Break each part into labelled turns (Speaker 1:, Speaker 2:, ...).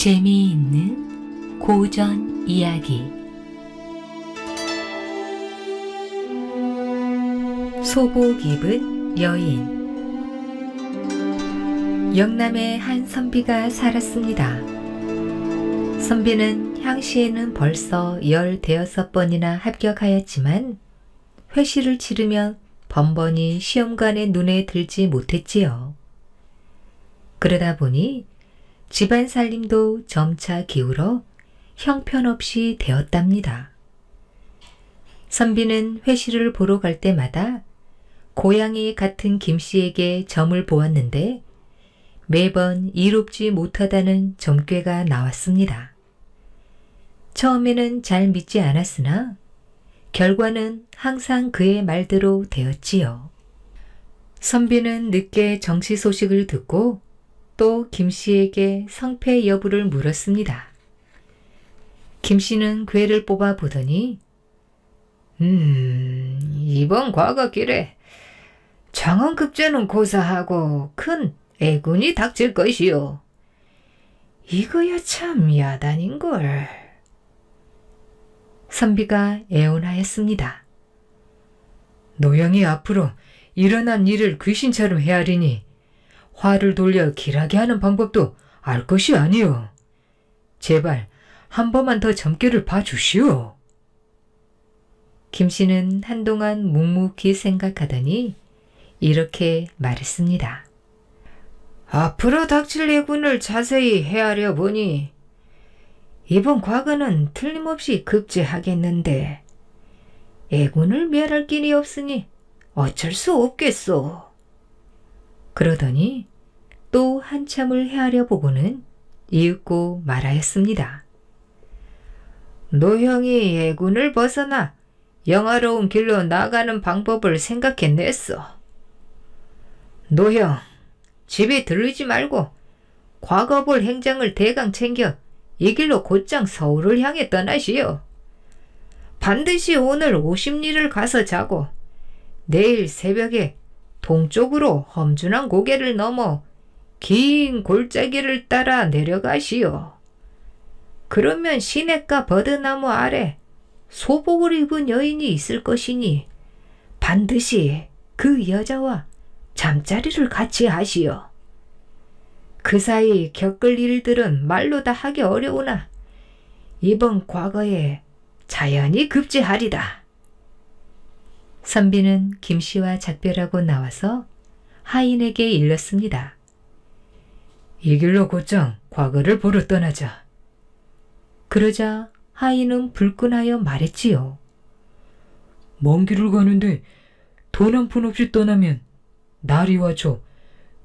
Speaker 1: 재미있는 고전 이야기. 소복 입은 여인. 영남에 한 선비가 살았습니다. 선비는 향시에는 벌써 15번이나 합격하였지만 회시를 치르면 번번이 시험관의 눈에 들지 못했지요. 그러다 보니 집안 살림도 점차 기울어 형편없이 되었답니다. 선비는 회시를 보러 갈 때마다 고양이 같은 김씨에게 점을 보았는데 매번 이롭지 못하다는 점괘가 나왔습니다. 처음에는 잘 믿지 않았으나 결과는 항상 그의 말대로 되었지요. 선비는 늦게 정시 소식을 듣고 또 김씨에게 성패 여부를 물었습니다. 김씨는 궤를 뽑아 보더니 이번 과거길에 정원급제는 고사하고 큰 애군이 닥칠 것이요. 이거야 참 야단인걸. 선비가 애원하였습니다. 노영이 앞으로 일어난 일을 귀신처럼 헤아리니 화를 돌려 길하게 하는 방법도 알 것이 아니오. 제발 한 번만 더 점괘를 봐주시오. 김씨는 한동안 묵묵히 생각하더니 이렇게 말했습니다. 앞으로 닥칠 애군을 자세히 헤아려 보니 이번 과거는 틀림없이 급제하겠는데 애군을 멸할 길이 없으니 어쩔 수 없겠소. 그러더니 또 한참을 헤아려 보고는 이윽고 말하였습니다. 노형이 애군을 벗어나 영화로운 길로 나가는 방법을 생각해냈어. 노형, 집에 들르지 말고 과거 볼 행장을 대강 챙겨 이 길로 곧장 서울을 향해 떠나시오. 반드시 오늘 오십리를 가서 자고 내일 새벽에 동쪽으로 험준한 고개를 넘어 긴 골짜기를 따라 내려가시오. 그러면 시냇가 버드나무 아래 소복을 입은 여인이 있을 것이니 반드시 그 여자와 잠자리를 같이 하시오. 그 사이 겪을 일들은 말로 다 하기 어려우나 이번 과거에 자연히 급제하리다. 선비는 김씨와 작별하고 나와서 하인에게 일렀습니다. 이 길로 곧장 과거를 보러 떠나자. 그러자 하인은 불끈하여 말했지요. 먼 길을 가는데 돈 한 푼 없이 떠나면 날이와 조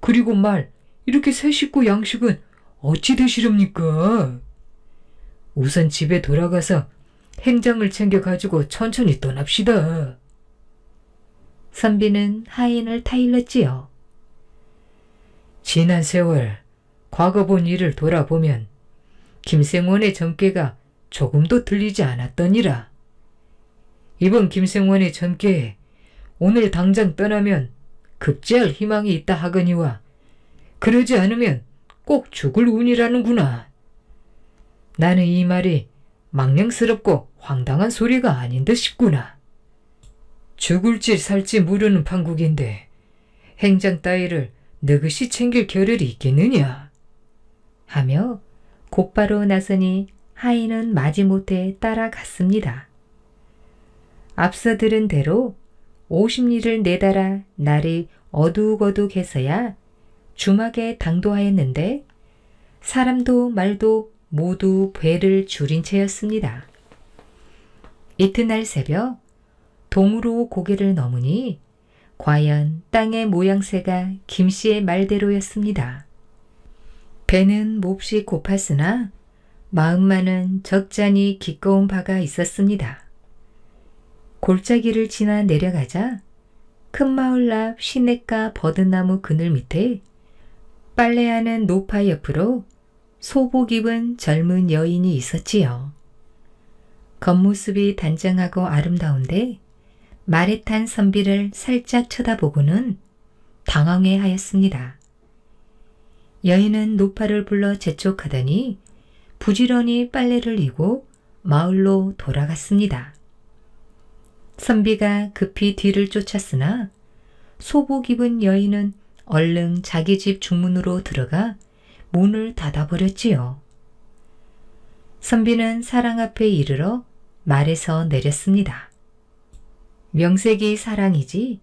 Speaker 1: 그리고 말 이렇게 세 식구 양식은 어찌 되시렵니까? 우선 집에 돌아가서 행장을 챙겨가지고 천천히 떠납시다. 선비는 하인을 타일렀지요. 지난 세월 과거 본 일을 돌아보면 김생원의 점괘가 조금도 들리지 않았더니라. 이번 김생원의 점괘에 오늘 당장 떠나면 급제할 희망이 있다 하거니와 그러지 않으면 꼭 죽을 운이라는구나. 나는 이 말이 망령스럽고 황당한 소리가 아닌 듯 싶구나. 죽을지 살지 모르는 판국인데 행장 따위를 느긋이 챙길 겨를이 있겠느냐. 하며 곧바로 나서니 하인은 마지못해 따라갔습니다. 앞서 들은 대로 오십리를 내달아 날이 어둑어둑해서야 주막에 당도하였는데 사람도 말도 모두 배를 줄인 채였습니다. 이튿날 새벽 동으로 고개를 넘으니 과연 땅의 모양새가 김씨의 말대로였습니다. 배는 몹시 고팠으나 마음만은 적잖이 기꺼운 바가 있었습니다. 골짜기를 지나 내려가자 큰 마을 앞 시냇가 버드나무 그늘 밑에 빨래하는 노파 옆으로 소복 입은 젊은 여인이 있었지요. 겉모습이 단정하고 아름다운데 말에 탄 선비를 살짝 쳐다보고는 당황해 하였습니다. 여인은 노파를 불러 재촉하더니 부지런히 빨래를 이고 마을로 돌아갔습니다. 선비가 급히 뒤를 쫓았으나 소복 입은 여인은 얼른 자기 집 중문으로 들어가 문을 닫아버렸지요. 선비는 사랑 앞에 이르러 말에서 내렸습니다. 명색이 사랑이지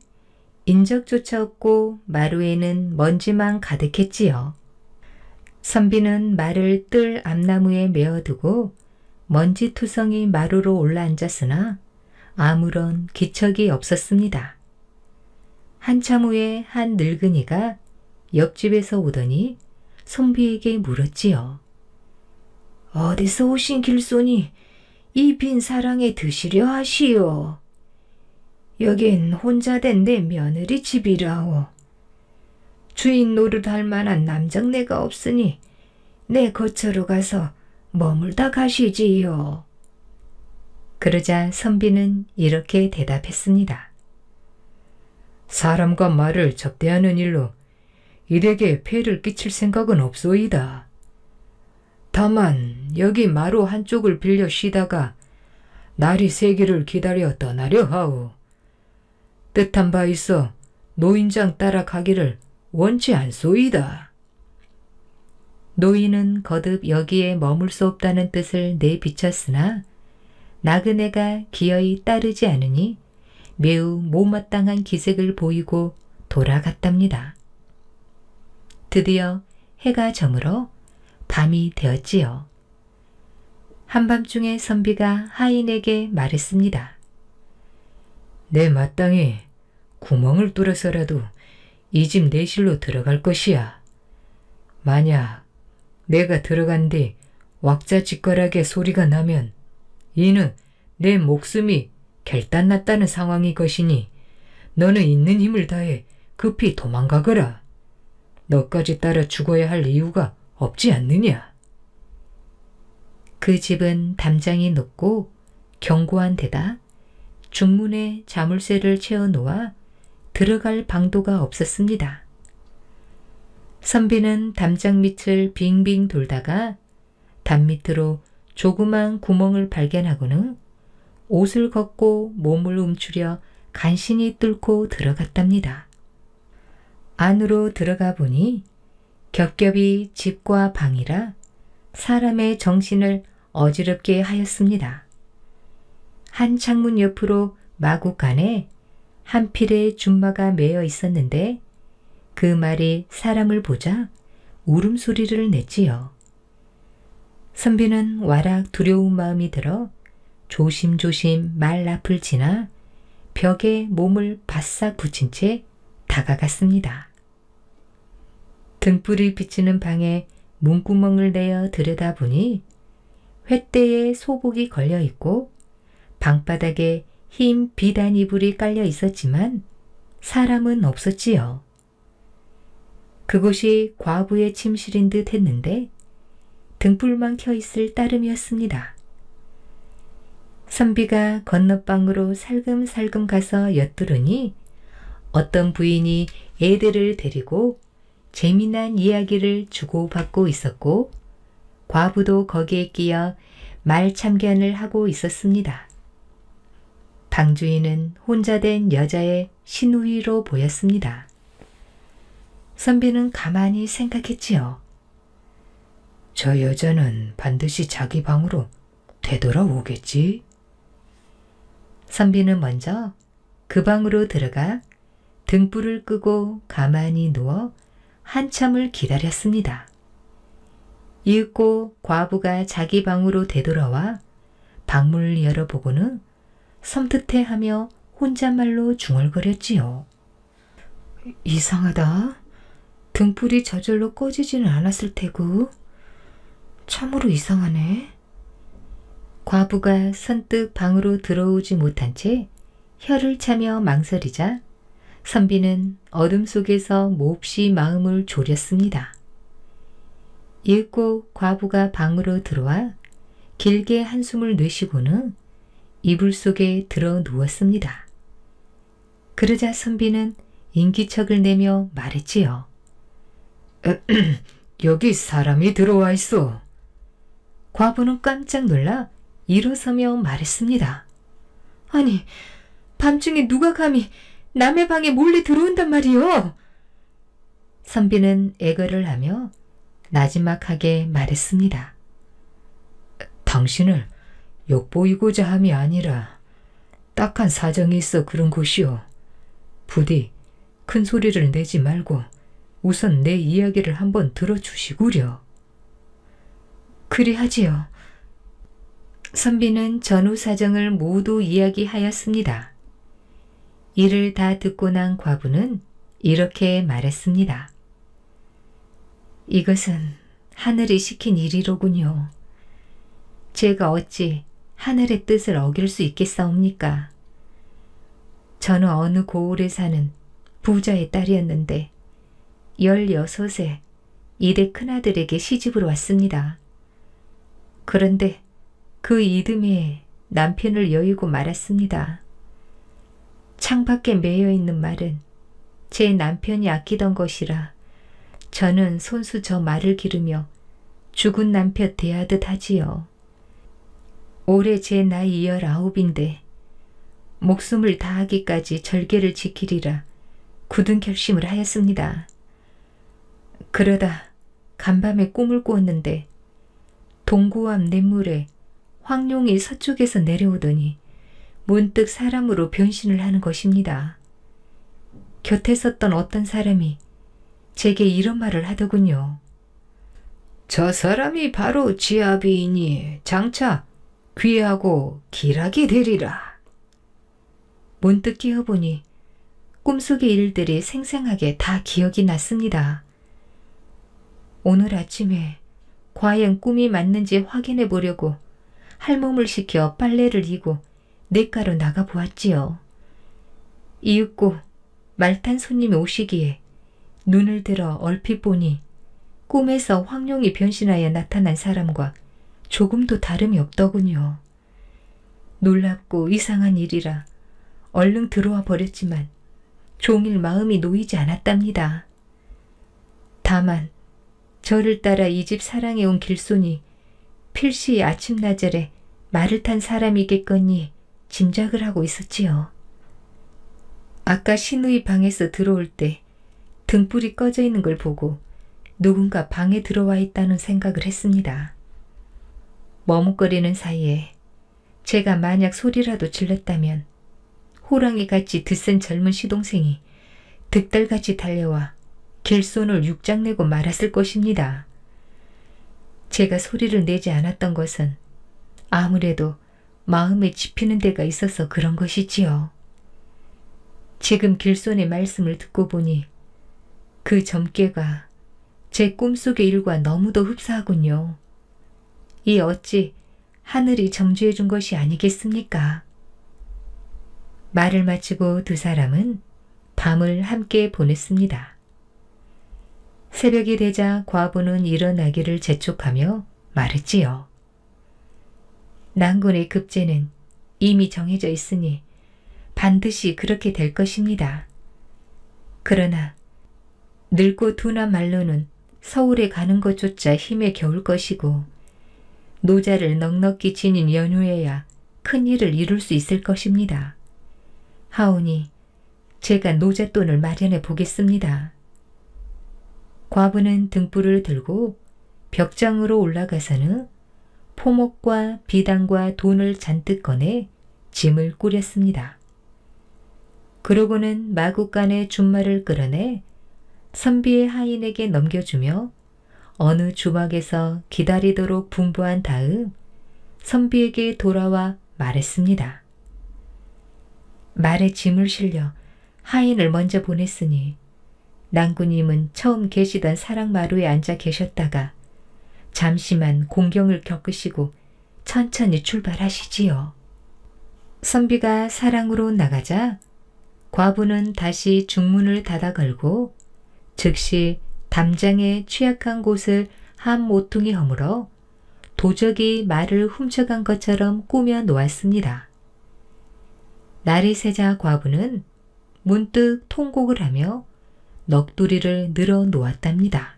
Speaker 1: 인적조차 없고 마루에는 먼지만 가득했지요. 선비는 말을 뜰 앞나무에 메어두고 먼지투성이 마루로 올라앉았으나 아무런 기척이 없었습니다. 한참 후에 한 늙은이가 옆집에서 오더니 선비에게 물었지요. 어디서 오신 길소니 이 빈 사랑에 드시려 하시오. 여긴 혼자 된 내 며느리 집이라오. 주인 노릇할 만한 남정네가 없으니 내 거처로 가서 머물다 가시지요. 그러자 선비는 이렇게 대답했습니다. 사람과 말을 접대하는 일로 일에게 폐를 끼칠 생각은 없소이다. 다만 여기 마루 한쪽을 빌려 쉬다가 날이 새기를 기다려 떠나려 하오. 뜻한 바 있어 노인장 따라 가기를 원치 않소이다. 노인은 거듭 여기에 머물 수 없다는 뜻을 내비쳤으나 나그네가 기어이 따르지 않으니 매우 못마땅한 기색을 보이고 돌아갔답니다. 드디어 해가 저물어 밤이 되었지요. 한밤중에 선비가 하인에게 말했습니다. 내 마땅히 구멍을 뚫어서라도 이 집 내실로 들어갈 것이야. 만약 내가 들어간 뒤 왁자지껄하게 소리가 나면 이는 내 목숨이 결단났다는 상황이 것이니 너는 있는 힘을 다해 급히 도망가거라. 너까지 따라 죽어야 할 이유가 없지 않느냐. 그 집은 담장이 높고 견고한 데다 중문에 자물쇠를 채워놓아 들어갈 방도가 없었습니다. 선비는 담장 밑을 빙빙 돌다가 담 밑으로 조그만 구멍을 발견하고는 옷을 걷고 몸을 움츠려 간신히 뚫고 들어갔답니다. 안으로 들어가 보니 겹겹이 집과 방이라 사람의 정신을 어지럽게 하였습니다. 한 창문 옆으로 마구간에 한 필의 줌마가 매여 있었는데 그 말이 사람을 보자 울음소리를 냈지요. 선비는 와락 두려운 마음이 들어 조심조심 말 앞을 지나 벽에 몸을 바싹 붙인 채 다가갔습니다. 등불이 비치는 방에 문구멍을 내어 들여다보니 횃대에 소복이 걸려 있고 방바닥에 흰 비단 이불이 깔려 있었지만 사람은 없었지요. 그곳이 과부의 침실인 듯 했는데 등불만 켜 있을 따름이었습니다. 선비가 건너방으로 살금살금 가서 엿들으니 어떤 부인이 애들을 데리고 재미난 이야기를 주고받고 있었고 과부도 거기에 끼어 말참견을 하고 있었습니다. 방주인은 혼자 된 여자의 시누이로 보였습니다. 선비는 가만히 생각했지요. 저 여자는 반드시 자기 방으로 되돌아오겠지? 선비는 먼저 그 방으로 들어가 등불을 끄고 가만히 누워 한참을 기다렸습니다. 이윽고 과부가 자기 방으로 되돌아와 방문을 열어보고는 섬뜩해하며 혼잣말로 중얼거렸지요. 이상하다. 등불이 저절로 꺼지지는 않았을 테고 참으로 이상하네. 과부가 선뜻 방으로 들어오지 못한 채 혀를 차며 망설이자 선비는 어둠 속에서 몹시 마음을 졸였습니다. 이윽고 과부가 방으로 들어와 길게 한숨을 내쉬고는 이불 속에 들어 누웠습니다. 그러자 선비는 인기척을 내며 말했지요. 여기 사람이 들어와 있어. 과부는 깜짝 놀라 일어서며 말했습니다. 아니, 밤중에 누가 감히 남의 방에 몰래 들어온단 말이오? 선비는 애걸을 하며 나지막하게 말했습니다. 당신을 욕보이고자 함이 아니라 딱한 사정이 있어 그런 것이오. 부디 큰 소리를 내지 말고 우선 내 이야기를 한번 들어주시구려. 그리하지요. 선비는 전후 사정을 모두 이야기하였습니다. 이를 다 듣고 난 과부는 이렇게 말했습니다. 이것은 하늘이 시킨 일이로군요. 제가 어찌 하늘의 뜻을 어길 수 있겠사옵니까? 저는 어느 고을에 사는 부자의 딸이었는데 16에 이대 큰아들에게 시집으로 왔습니다. 그런데 그 이듬해에 남편을 여의고 말았습니다. 창밖에 매여 있는 말은 제 남편이 아끼던 것이라 저는 손수 저 말을 기르며 죽은 남편 대하듯 하지요. 올해 제 나이 19인데 목숨을 다하기까지 절개를 지키리라 굳은 결심을 하였습니다. 그러다 간밤에 꿈을 꾸었는데 동구 앞 냇물에 황룡이 서쪽에서 내려오더니 문득 사람으로 변신을 하는 것입니다. 곁에 섰던 어떤 사람이 제게 이런 말을 하더군요. 저 사람이 바로 지아비이니 장차 귀하고 길하게 되리라. 문득 끼어보니 꿈속의 일들이 생생하게 다 기억이 났습니다. 오늘 아침에 과연 꿈이 맞는지 확인해 보려고 할멈을 시켜 빨래를 이고 냇가로 나가 보았지요. 이윽고 말탄 손님이 오시기에 눈을 들어 얼핏 보니 꿈에서 황룡이 변신하여 나타난 사람과 조금도 다름이 없더군요. 놀랍고 이상한 일이라 얼른 들어와 버렸지만 종일 마음이 놓이지 않았답니다. 다만 저를 따라 이 집 사랑해 온 길손이 필시 아침나절에 말을 탄 사람이겠거니 짐작을 하고 있었지요. 아까 신우이 방에서 들어올 때 등불이 꺼져 있는 걸 보고 누군가 방에 들어와 있다는 생각을 했습니다. 머뭇거리는 사이에 제가 만약 소리라도 질렀다면 호랑이같이 드센 젊은 시동생이 득달같이 달려와 길손을 육장내고 말았을 것입니다. 제가 소리를 내지 않았던 것은 아무래도 마음에 집히는 데가 있어서 그런 것이지요. 지금 길손의 말씀을 듣고 보니 그 점괘가 제 꿈속의 일과 너무도 흡사하군요. 이 어찌 하늘이 점주해 준 것이 아니겠습니까? 말을 마치고 두 사람은 밤을 함께 보냈습니다. 새벽이 되자 과부는 일어나기를 재촉하며 말했지요. 난군의 급제는 이미 정해져 있으니 반드시 그렇게 될 것입니다. 그러나 늙고 둔한 말로는 서울에 가는 것조차 힘에 겨울 것이고 노자를 넉넉히 지닌 연후에야 큰 일을 이룰 수 있을 것입니다. 하오니 제가 노잣돈을 마련해 보겠습니다. 과부는 등불을 들고 벽장으로 올라가서는 포목과 비단과 돈을 잔뜩 꺼내 짐을 꾸렸습니다. 그러고는 마구간에 준말을 끌어내 선비의 하인에게 넘겨주며 어느 주막에서 기다리도록 분부한 다음 선비에게 돌아와 말했습니다. 말에 짐을 실려 하인을 먼저 보냈으니 난구님은 처음 계시던 사랑마루에 앉아 계셨다가 잠시만 공경을 겪으시고 천천히 출발하시지요. 선비가 사랑으로 나가자 과부는 다시 중문을 닫아 걸고 즉시 담장의 취약한 곳을 한 모퉁이 허물어 도적이 말을 훔쳐간 것처럼 꾸며 놓았습니다. 날이 새자 과부는 문득 통곡을 하며 넋두리를 늘어 놓았답니다.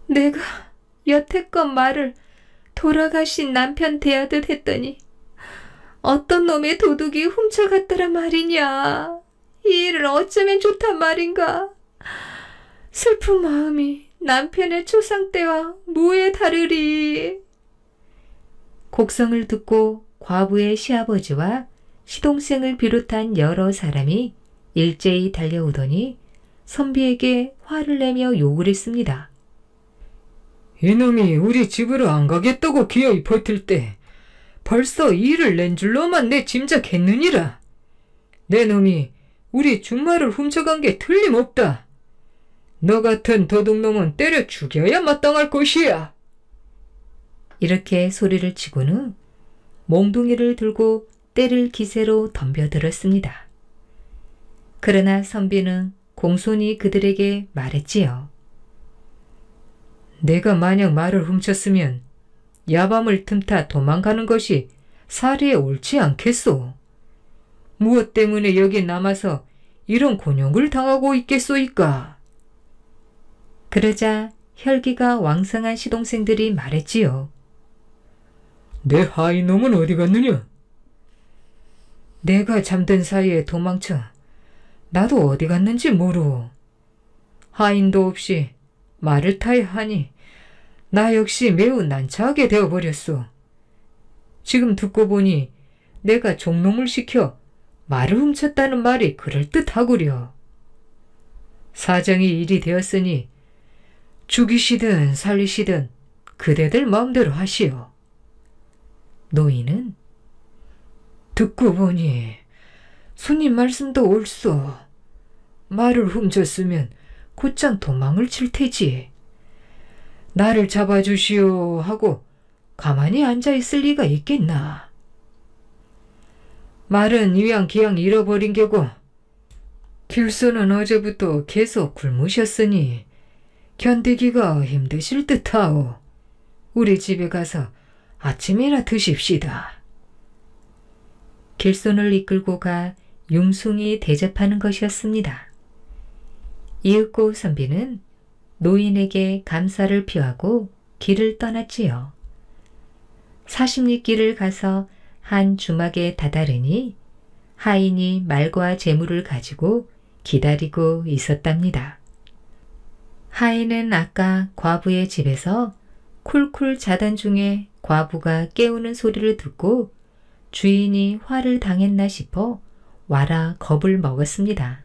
Speaker 1: 내가 여태껏 말을 돌아가신 남편 대하듯 했더니 어떤 놈의 도둑이 훔쳐갔더라 말이냐. 이 일을 어쩌면 좋단 말인가. 슬픈 마음이 남편의 초상 때와 무에 다르리. 곡성을 듣고 과부의 시아버지와 시동생을 비롯한 여러 사람이 일제히 달려오더니 선비에게 화를 내며 욕을 했습니다. 이놈이 우리 집으로 안 가겠다고 기어이 버틸 때 벌써 일을 낸 줄로만 내 짐작했느니라. 내 놈이 우리 준말을 훔쳐간 게 틀림없다. 너 같은 도둑놈은 때려 죽여야 마땅할 것이야. 이렇게 소리를 치고는 몽둥이를 들고 때릴 기세로 덤벼들었습니다. 그러나 선비는 공손히 그들에게 말했지요. 내가 만약 말을 훔쳤으면 야밤을 틈타 도망가는 것이 사리에 옳지 않겠소. 무엇 때문에 여기 남아서 이런 곤욕을 당하고 있겠소이까. 그러자 혈기가 왕성한 시동생들이 말했지요. 내 하인놈은 어디 갔느냐? 내가 잠든 사이에 도망쳐 나도 어디 갔는지 모르오. 하인도 없이 말을 타야 하니 나 역시 매우 난처하게 되어버렸소. 지금 듣고 보니 내가 종놈을 시켜 말을 훔쳤다는 말이 그럴듯하구려. 사정이 일이 되었으니 죽이시든 살리시든 그대들 마음대로 하시오. 노인은 듣고 보니 손님 말씀도 옳소. 말을 훔쳤으면 곧장 도망을 칠 테지. 나를 잡아주시오 하고 가만히 앉아있을 리가 있겠나. 말은 이왕기양 잃어버린 게고 길소는 어제부터 계속 굶으셨으니 견디기가 힘드실 듯하오. 우리 집에 가서 아침이나 드십시다. 길손을 이끌고 가 융숭이 대접하는 것이었습니다. 이윽고 선비는 노인에게 감사를 표하고 길을 떠났지요. 40리 길을 가서 한 주막에 다다르니 하인이 말과 재물을 가지고 기다리고 있었답니다. 하인은 아까 과부의 집에서 쿨쿨 자던 중에 과부가 깨우는 소리를 듣고 주인이 화를 당했나 싶어 와라 겁을 먹었습니다.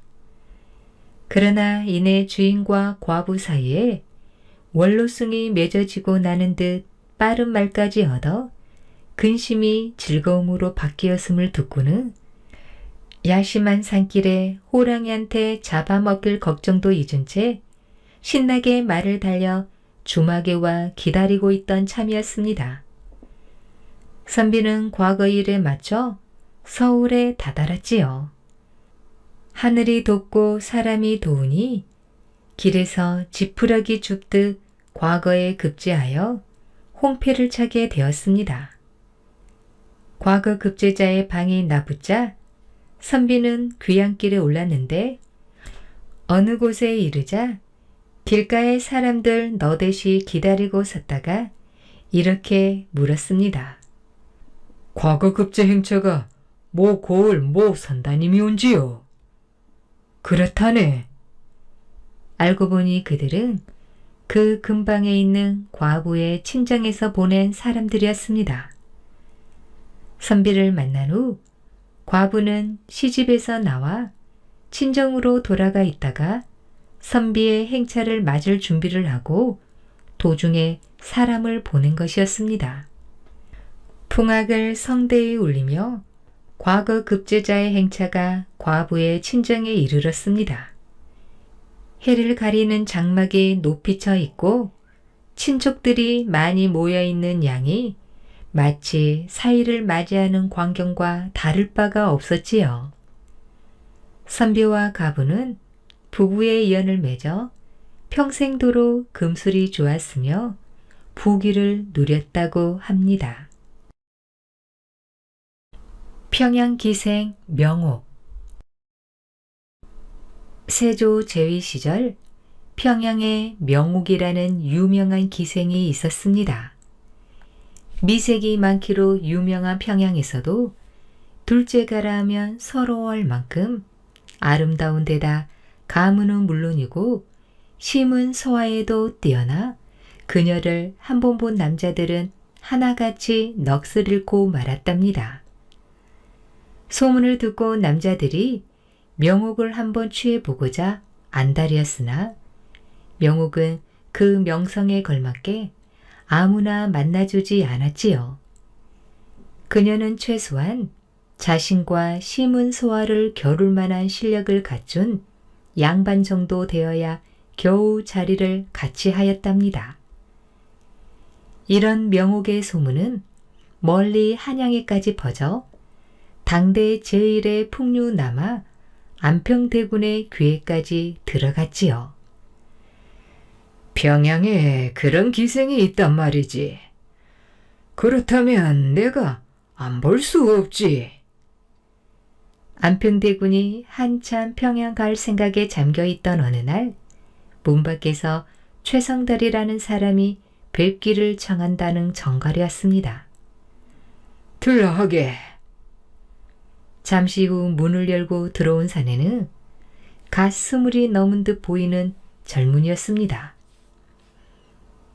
Speaker 1: 그러나 이내 주인과 과부 사이에 원로승이 맺어지고 나는 듯 빠른 말까지 얻어 근심이 즐거움으로 바뀌었음을 듣고는 야심한 산길에 호랑이한테 잡아먹힐 걱정도 잊은 채 신나게 말을 달려 주막에 와 기다리고 있던 참이었습니다. 선비는 과거 일에 맞춰 서울에 다다랐지요. 하늘이 돋고 사람이 도우니 길에서 지푸라기 줍듯 과거에 급제하여 홍패를 차게 되었습니다. 과거 급제자의 방이 나붙자 선비는 귀향길에 올랐는데 어느 곳에 이르자 길가에 사람들 너댓이 기다리고 섰다가 이렇게 물었습니다. 과거 급제 행차가 모 고을 모 선다님이 온지요? 그렇다네. 알고 보니 그들은 그 근방에 있는 과부의 친정에서 보낸 사람들이었습니다. 선비를 만난 후 과부는 시집에서 나와 친정으로 돌아가 있다가 선비의 행차를 맞을 준비를 하고 도중에 사람을 보낸 것이었습니다. 풍악을 성대에 울리며 과거 급제자의 행차가 과부의 친정에 이르렀습니다. 해를 가리는 장막이 높이 쳐 있고 친족들이 많이 모여 있는 양이 마치 사이를 맞이하는 광경과 다를 바가 없었지요. 선비와 가부는 부부의 연을 맺어 평생도록 금술이 좋았으며 부귀를 누렸다고 합니다. 평양기생 명옥. 세조 제위 시절 평양에 명옥이라는 유명한 기생이 있었습니다. 미색이 많기로 유명한 평양에서도 둘째가라 하면 서러워할 만큼 아름다운 데다 가문은 물론이고 심은 소화에도 뛰어나 그녀를 한 번 본 남자들은 하나같이 넋을 잃고 말았답니다. 소문을 듣고 남자들이 명옥을 한번 취해보고자 안달이었으나 명옥은 그 명성에 걸맞게 아무나 만나주지 않았지요. 그녀는 최소한 자신과 심은 소화를 겨룰 만한 실력을 갖춘 양반 정도 되어야 겨우 자리를 같이 하였답니다. 이런 명옥의 소문은 멀리 한양에까지 퍼져 당대 제1의 풍류 남아 안평대군의 귀에까지 들어갔지요. 평양에 그런 기생이 있단 말이지. 그렇다면 내가 안 볼 수 없지. 안평대군이 한참 평양 갈 생각에 잠겨있던 어느 날 문 밖에서 최성달이라는 사람이 뵙기를 청한다는 정갈이 왔습니다. 들라하게. 잠시 후 문을 열고 들어온 사내는 갓 20이 넘은 듯 보이는 젊은이였습니다.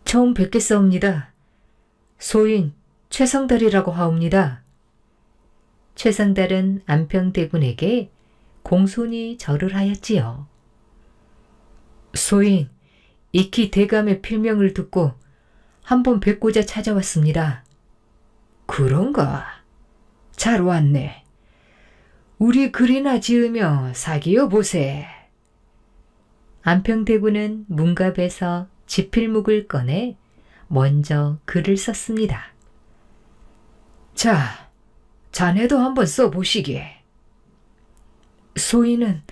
Speaker 1: 처음 뵙겠사옵니다. 소인 최성달이라고 하옵니다. 최성달은 안평대군에게 공손히 절을 하였지요. 소인, 익히 대감의 필명을 듣고 한번 뵙고자 찾아왔습니다. 그런가? 잘 왔네. 우리 글이나 지으며 사귀어 보세. 안평대군은 문갑에서 지필묵을 꺼내 먼저 글을 썼습니다. 자, 자네도 한번 써보시게. 소인은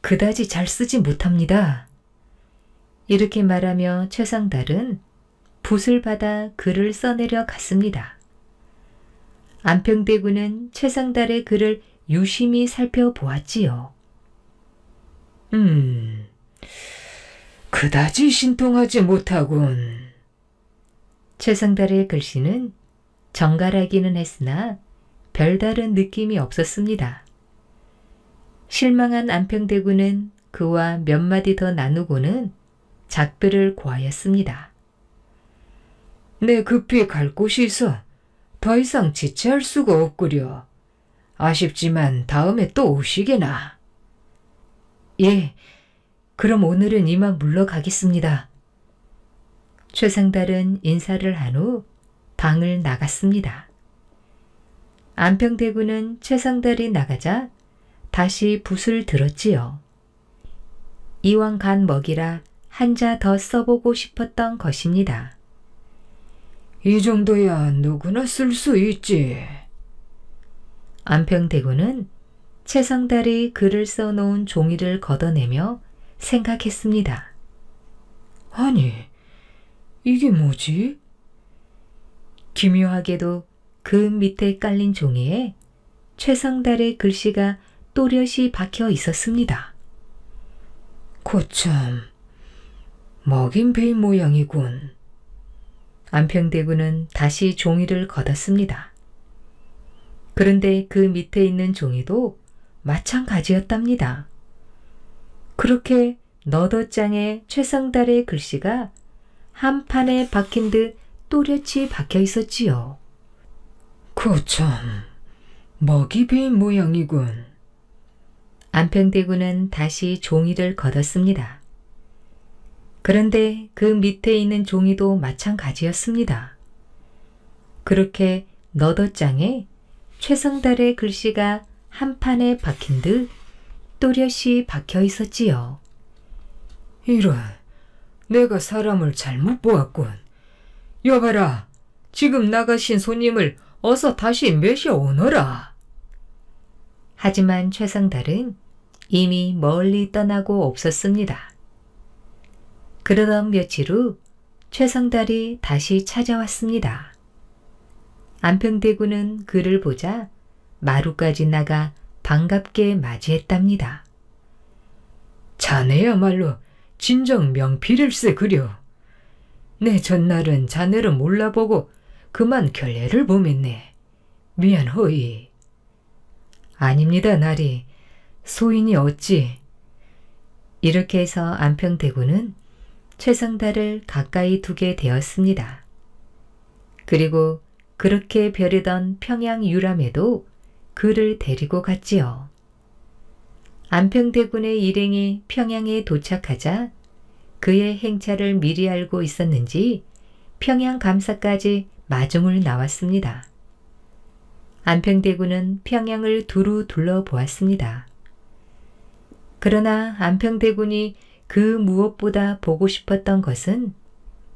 Speaker 1: 그다지 잘 쓰지 못합니다. 이렇게 말하며 최성달은 붓을 받아 글을 써내려 갔습니다. 안평대군은 최성달의 글을 유심히 살펴보았지요. 그다지 신통하지 못하군. 최성달의 글씨는 정갈하기는 했으나 별다른 느낌이 없었습니다. 실망한 안평대군은 그와 몇 마디 더 나누고는 작별을 고하였습니다. 내 급히 갈 곳이 있어 더 이상 지체할 수가 없구려. 아쉽지만 다음에 또 오시게나. 예, 그럼 오늘은 이만 물러가겠습니다. 최성달은 인사를 한 후 방을 나갔습니다. 안평대군은 최성달이 나가자 다시 붓을 들었지요. 이왕 간 먹이라 한자 더 써보고 싶었던 것입니다. 이 정도야 누구나 쓸 수 있지. 안평대군은 최성달이 글을 써놓은 종이를 걷어내며 생각했습니다. 아니, 이게 뭐지? 기묘하게도 그 밑에 깔린 종이에 최성달의 글씨가 또렷이 박혀 있었습니다. 거참, 먹인 뱀 모양이군. 안평대군은 다시 종이를 걷었습니다. 그런데 그 밑에 있는 종이도 마찬가지였답니다. 그렇게 너덧장에 최성달의 글씨가 한 판에 박힌 듯 또렷이 박혀 있었지요. 거참, 먹이 뱀 모양이군. 안평대군은 다시 종이를 걷었습니다. 그런데 그 밑에 있는 종이도 마찬가지였습니다. 그렇게 너덧장에 최성달의 글씨가 한 판에 박힌 듯 또렷이 박혀 있었지요. 이런, 내가 사람을 잘못 보았군. 여봐라, 지금 나가신 손님을 어서 다시 메셔 오너라. 하지만 최성달은 이미 멀리 떠나고 없었습니다. 그러던 며칠 후 최성달이 다시 찾아왔습니다. 안평대군은 그를 보자 마루까지 나가 반갑게 맞이했답니다. 자네야말로 진정 명필일세 그려. 내 전날은 자네를 몰라보고 그만 결례를 범했네. 미안허이. 아닙니다, 나리. 소인이 어찌. 이렇게 해서 안평대군은 최상달을 가까이 두게 되었습니다. 그리고 그렇게 벼르던 평양 유람에도 그를 데리고 갔지요. 안평대군의 일행이 평양에 도착하자 그의 행차를 미리 알고 있었는지 평양 감사까지 마중을 나왔습니다. 안평대군은 평양을 두루 둘러보았습니다. 그러나 안평대군이 그 무엇보다 보고 싶었던 것은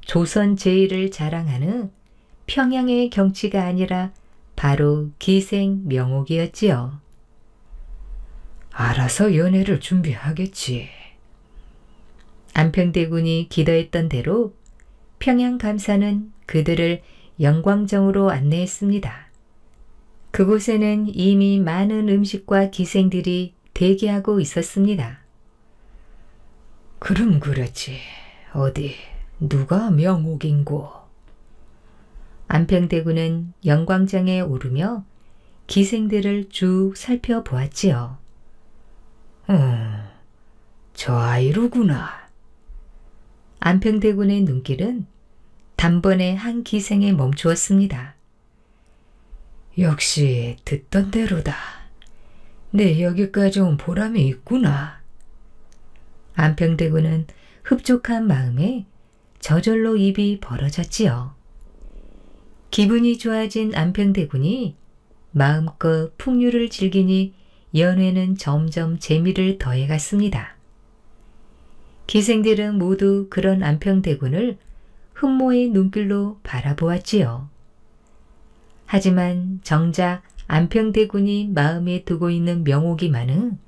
Speaker 1: 조선 제1을 자랑하는 평양의 경치가 아니라 바로 기생 명옥이었지요. 알아서 연애를 준비하겠지. 안평대군이 기도했던 대로 평양 감사는 그들을 영광정으로 안내했습니다. 그곳에는 이미 많은 음식과 기생들이 대기하고 있었습니다. 그럼 그렇지. 어디 누가 명옥인고? 안평대군은 영광장에 오르며 기생들을 쭉 살펴보았지요. 저 아이로구나. 안평대군의 눈길은 단번에 한 기생에 멈추었습니다. 역시 듣던 대로다. 내 여기까지 온 보람이 있구나. 안평대군은 흡족한 마음에 저절로 입이 벌어졌지요. 기분이 좋아진 안평대군이 마음껏 풍류를 즐기니 연회는 점점 재미를 더해갔습니다. 기생들은 모두 그런 안평대군을 흠모의 눈길로 바라보았지요. 하지만 정작 안평대군이 마음에 두고 있는 명옥이만은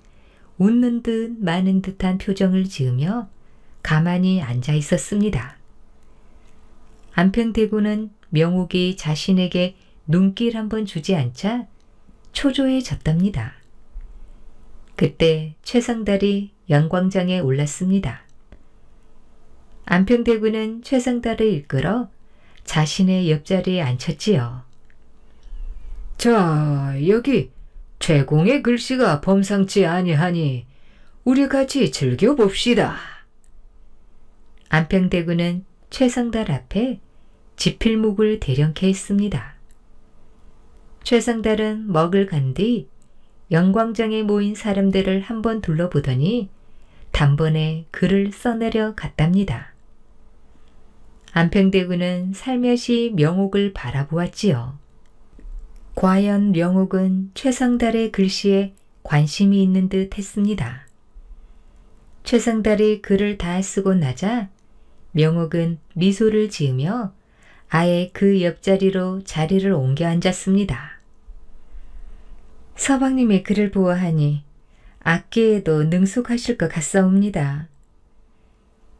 Speaker 1: 웃는 듯 마는 듯한 표정을 지으며 가만히 앉아 있었습니다. 안평대군은 명옥이 자신에게 눈길 한번 주지 않자 초조해졌답니다. 그때 최상달이 영광장에 올랐습니다. 안평대군은 최상달을 이끌어 자신의 옆자리에 앉혔지요. 자, 여기 최공의 글씨가 범상치 아니하니 우리 같이 즐겨봅시다. 안평대군은 최상달 앞에 지필목을 대령케 했습니다. 최상달은 먹을 간 뒤 영광장에 모인 사람들을 한번 둘러보더니 단번에 글을 써내려 갔답니다. 안평대군은 살며시 명옥을 바라보았지요. 과연 명옥은 최상달의 글씨에 관심이 있는 듯 했습니다. 최상달이 글을 다 쓰고 나자 명옥은 미소를 지으며 아예 그 옆자리로 자리를 옮겨 앉았습니다. 서방님의 글을 보아하니 악기에도 능숙하실 것 같사옵니다.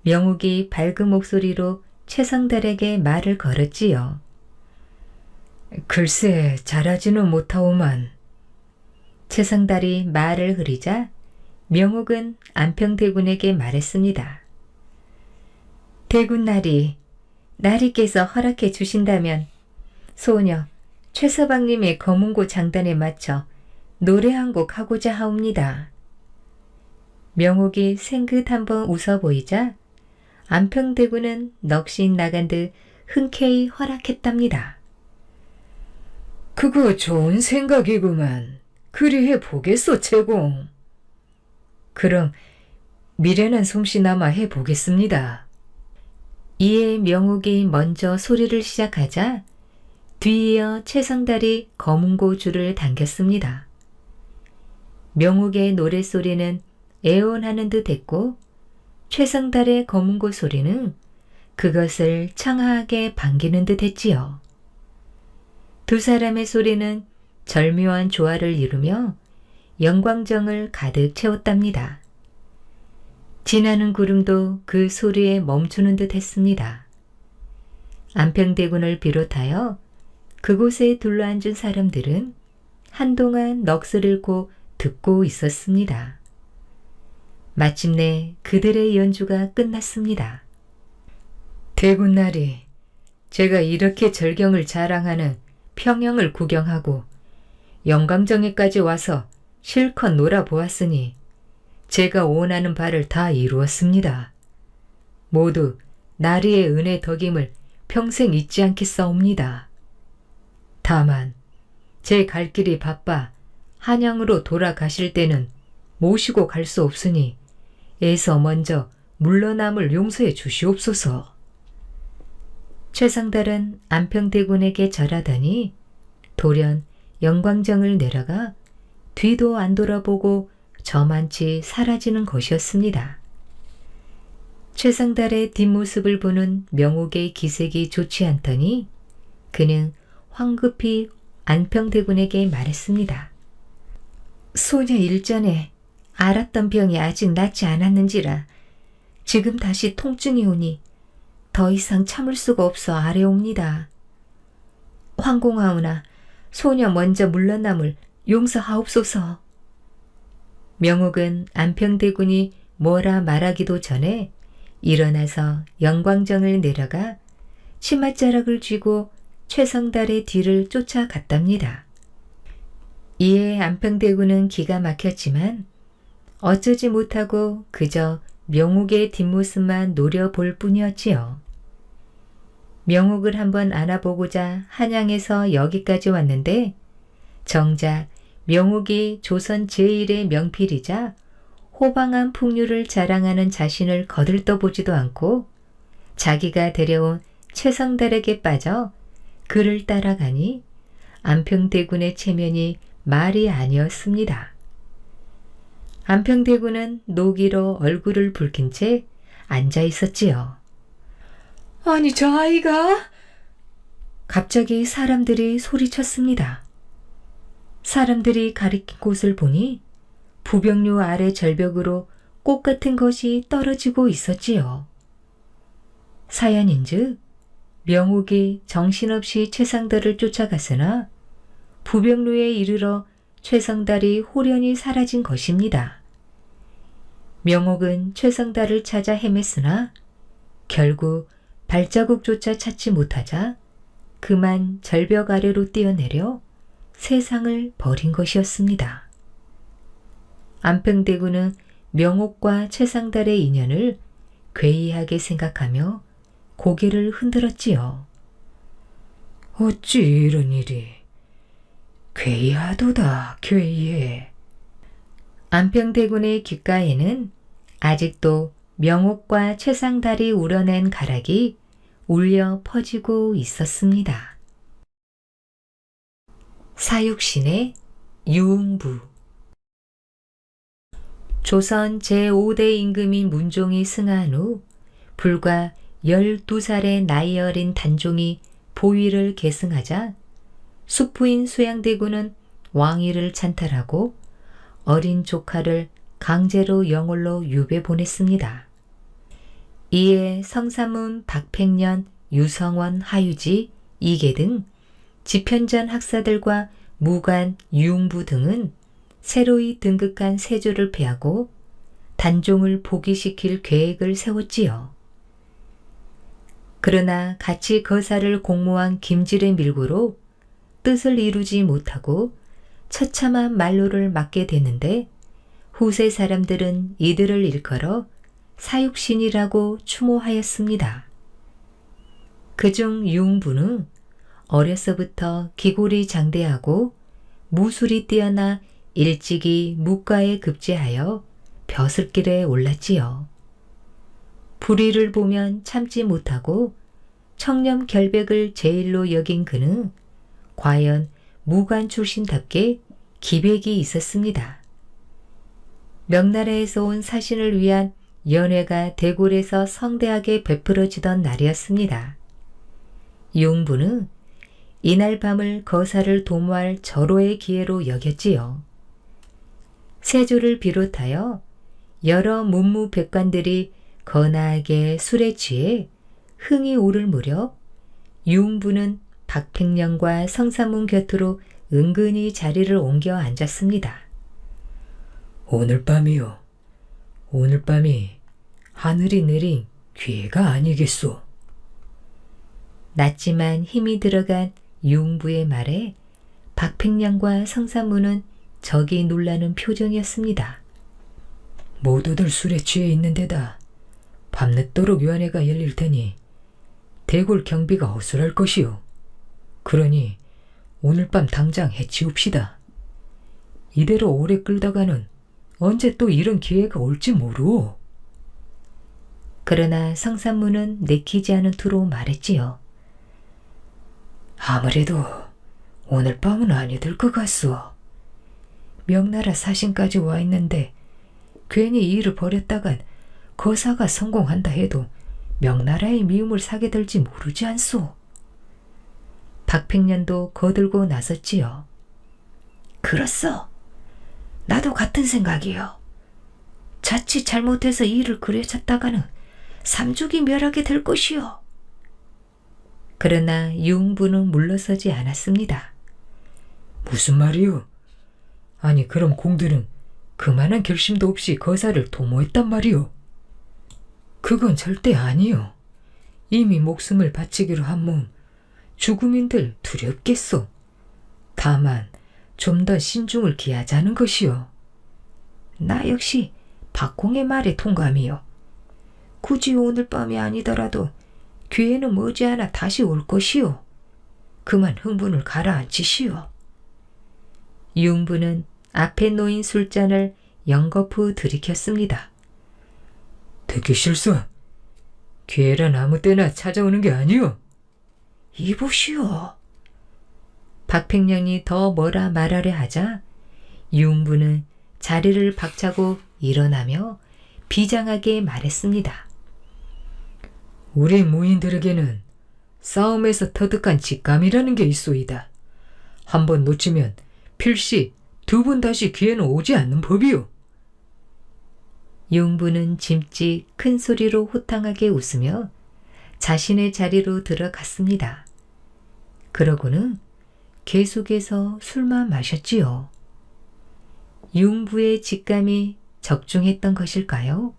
Speaker 1: 명옥이 밝은 목소리로 최상달에게 말을 걸었지요. 글쎄 잘하지는 못하오만. 최상달이 말을 흐리자 명옥은 안평대군에게 말했습니다. 대군나리, 나리께서 허락해 주신다면 소녀 최서방님의 거문고 장단에 맞춰 노래 한 곡 하고자 하옵니다. 명옥이 생긋 한번 웃어 보이자 안평대군은 넋이 나간 듯 흔쾌히 허락했답니다. 그거 좋은 생각이구만. 그리 해보겠소, 최공. 그럼 미련한 솜씨나마 해보겠습니다. 이에 명옥이 먼저 소리를 시작하자 뒤이어 최상달이 거문고 줄을 당겼습니다. 명옥의 노랫소리는 애원하는 듯 했고 최상달의 거문고 소리는 그것을 청아하게 반기는 듯 했지요. 두 사람의 소리는 절묘한 조화를 이루며 영광정을 가득 채웠답니다. 지나는 구름도 그 소리에 멈추는 듯 했습니다. 안평대군을 비롯하여 그곳에 둘러앉은 사람들은 한동안 넋을 잃고 듣고 있었습니다. 마침내 그들의 연주가 끝났습니다. 대군날이 제가 이렇게 절경을 자랑하는 평양을 구경하고 영광정에까지 와서 실컷 놀아보았으니 제가 원하는 바를 다 이루었습니다. 모두 나리의 은혜 덕임을 평생 잊지 않겠사옵니다. 다만 제 갈 길이 바빠 한양으로 돌아가실 때는 모시고 갈 수 없으니 애서 먼저 물러남을 용서해 주시옵소서. 최상달은 안평대군에게 절하더니 돌연 영광정을 내려가 뒤도 안 돌아보고 저만치 사라지는 것이었습니다. 최상달의 뒷모습을 보는 명옥의 기색이 좋지 않더니 그는 황급히 안평대군에게 말했습니다. 소녀 일전에 앓았던 병이 아직 낫지 않았는지라 지금 다시 통증이 오니 더 이상 참을 수가 없어 아래옵니다. 황공하오나 소녀 먼저 물러남을 용서하옵소서. 명옥은 안평대군이 뭐라 말하기도 전에 일어나서 영광정을 내려가 치맛자락을 쥐고 최성달의 뒤를 쫓아갔답니다. 이에 안평대군은 기가 막혔지만 어쩌지 못하고 그저 명옥의 뒷모습만 노려볼 뿐이었지요. 명옥을 한번 안아보고자 한양에서 여기까지 왔는데 정작 명옥이 조선 제1의 명필이자 호방한 풍류를 자랑하는 자신을 거들떠보지도 않고 자기가 데려온 최성달에게 빠져 그를 따라가니 안평대군의 체면이 말이 아니었습니다. 안평대군은 노기로 얼굴을 붉힌 채 앉아 있었지요. 아니 저 아이가? 갑자기 사람들이 소리쳤습니다. 사람들이 가리킨 곳을 보니 부병류 아래 절벽으로 꽃 같은 것이 떨어지고 있었지요. 사연인즉 명옥이 정신없이 최상달을 쫓아갔으나 부병루에 이르러 최상달이 홀연히 사라진 것입니다. 명옥은 최상달을 찾아 헤맸으나 결국 발자국조차 찾지 못하자 그만 절벽 아래로 뛰어내려 세상을 버린 것이었습니다. 안평대군은 명옥과 최상달의 인연을 괴이하게 생각하며 고개를 흔들었지요. 어찌 이런 일이. 괴이하도다 괴이해. 안평대군의 귓가에는 아직도 명옥과 최상달이 우러낸 가락이 울려 퍼지고 있었습니다. 사육신의 유흥부. 조선 제5대 임금인 문종이 승하한 후 불과 12살의 나이 어린 단종이 보위를 계승하자 숙부인 수양대군은 왕위를 찬탈하고 어린 조카를 강제로 영월로 유배 보냈습니다. 이에 성사문, 박팽년, 유성원, 하유지, 이계 등 지편전 학사들과 무관, 유흥부 등은 새로이 등극한 세조를 패하고 단종을 복위시킬 계획을 세웠지요. 그러나 같이 거사를 공모한 김질의 밀고로 뜻을 이루지 못하고 처참한 말로를 맞게 됐는데 후세 사람들은 이들을 일컬어 사육신이라고 추모하였습니다. 그중 유흥부는 어려서부터 기골이 장대하고 무술이 뛰어나 일찍이 묵가에 급제하여 벼슬길에 올랐지요. 불의를 보면 참지 못하고 청렴 결백을 제일로 여긴 그는 과연 무관 출신답게 기백이 있었습니다. 명나라에서 온 사신을 위한 연회가 대궐에서 성대하게 베풀어지던 날이었습니다. 유흥부는 이날 밤을 거사를 도모할 절호의 기회로 여겼지요. 세조를 비롯하여 여러 문무백관들이 거나하게 술에 취해 흥이 오를 무렵 유흥부는 박팽령과 성사문 곁으로 은근히 자리를 옮겨 앉았습니다. 오늘 밤이요. 오늘 밤이 하늘이 내린 기회가 아니겠소.
Speaker 2: 낮지만 힘이 들어간 유흥부의 말에 박팽량과 성산문은 적이 놀라는 표정이었습니다.
Speaker 1: 모두들 술에 취해 있는 데다 밤늦도록 위원회가 열릴 테니 대궐 경비가 허술할 것이오. 그러니 오늘 밤 당장 해치웁시다. 이대로 오래 끌다가는 언제 또 이런 기회가 올지 모르오.
Speaker 2: 그러나 성산문은 내키지 않은 투로 말했지요.
Speaker 1: 아무래도 오늘 밤은 아니 될 것 같소. 명나라 사신까지 와 있는데 괜히 이 일을 벌였다간 거사가 성공한다 해도 명나라의 미움을 사게 될지 모르지 않소.
Speaker 2: 박팽년도 거들고 나섰지요.
Speaker 1: 그렇소. 나도 같은 생각이요. 자칫 잘못해서 이 일을 그려쳤다가는 삼죽이 멸하게 될 것이요.
Speaker 2: 그러나 유흥부는 물러서지 않았습니다.
Speaker 1: 무슨 말이요? 아니 그럼 공들은 그만한 결심도 없이 거사를 도모했단 말이요. 그건 절대 아니요. 이미 목숨을 바치기로 한 몸 죽음인들 두렵겠소. 다만 좀 더 신중을 기하자는 것이요. 나 역시 박공의 말에 동감이요. 굳이 오늘 밤이 아니더라도 기회는 머지않아 다시 올 것이요. 그만 흥분을 가라앉히시오.
Speaker 2: 유흥부는 앞에 놓인 술잔을 연거푸 들이켰습니다.
Speaker 1: 듣기 싫소. 기회란 아무 때나 찾아오는 게 아니오. 이보시오.
Speaker 2: 박팽령이 더 뭐라 말하려 하자 유흥부는 자리를 박차고 일어나며 비장하게 말했습니다.
Speaker 1: 우리 무인들에게는 싸움에서 터득한 직감이라는 게 있소이다. 한번 놓치면 필시 두 번 다시 기회는 오지 않는 법이오.
Speaker 2: 유흥부는 짐짓 큰 소리로 호탕하게 웃으며 자신의 자리로 들어갔습니다. 그러고는 계속해서 술만 마셨지요. 유흥부의 직감이 적중했던 것일까요?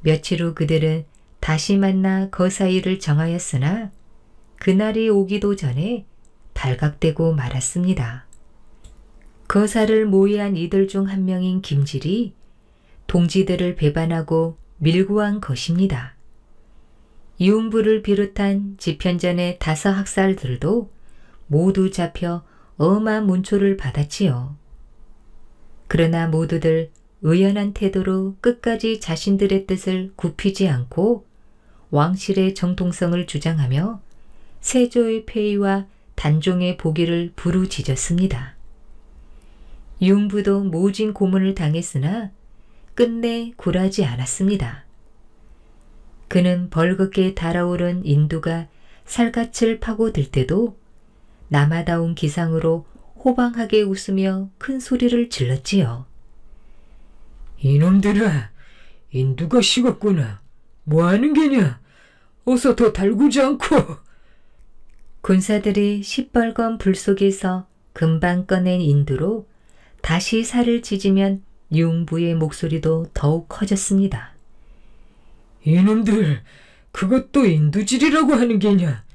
Speaker 2: 며칠 후 그들은 다시 만나 거사일을 정하였으나 그날이 오기도 전에 발각되고 말았습니다. 거사를 모의한 이들 중 한 명인 김질이 동지들을 배반하고 밀고한 것입니다. 유흥부를 비롯한 집현전의 5 학살들도 모두 잡혀 엄한 문초를 받았지요. 그러나 모두들 의연한 태도로 끝까지 자신들의 뜻을 굽히지 않고 왕실의 정통성을 주장하며 세조의 폐위와 단종의 복위를 부르짖었습니다. 유흥부도 모진 고문을 당했으나 끝내 굴하지 않았습니다. 그는 벌겋게 달아오른 인두가 살갗을 파고들 때도 남아다운 기상으로 호방하게 웃으며 큰 소리를 질렀지요.
Speaker 1: 이놈들아, 인두가 식었구나. 뭐하는 게냐? 어서 더 달구지 않고.
Speaker 2: 군사들이 시뻘건 불 속에서 금방 꺼낸 인두로 다시 살을 찢으면 유흥부의 목소리도 더욱 커졌습니다.
Speaker 1: 이놈들, 그것도 인두질이라고 하는 게냐?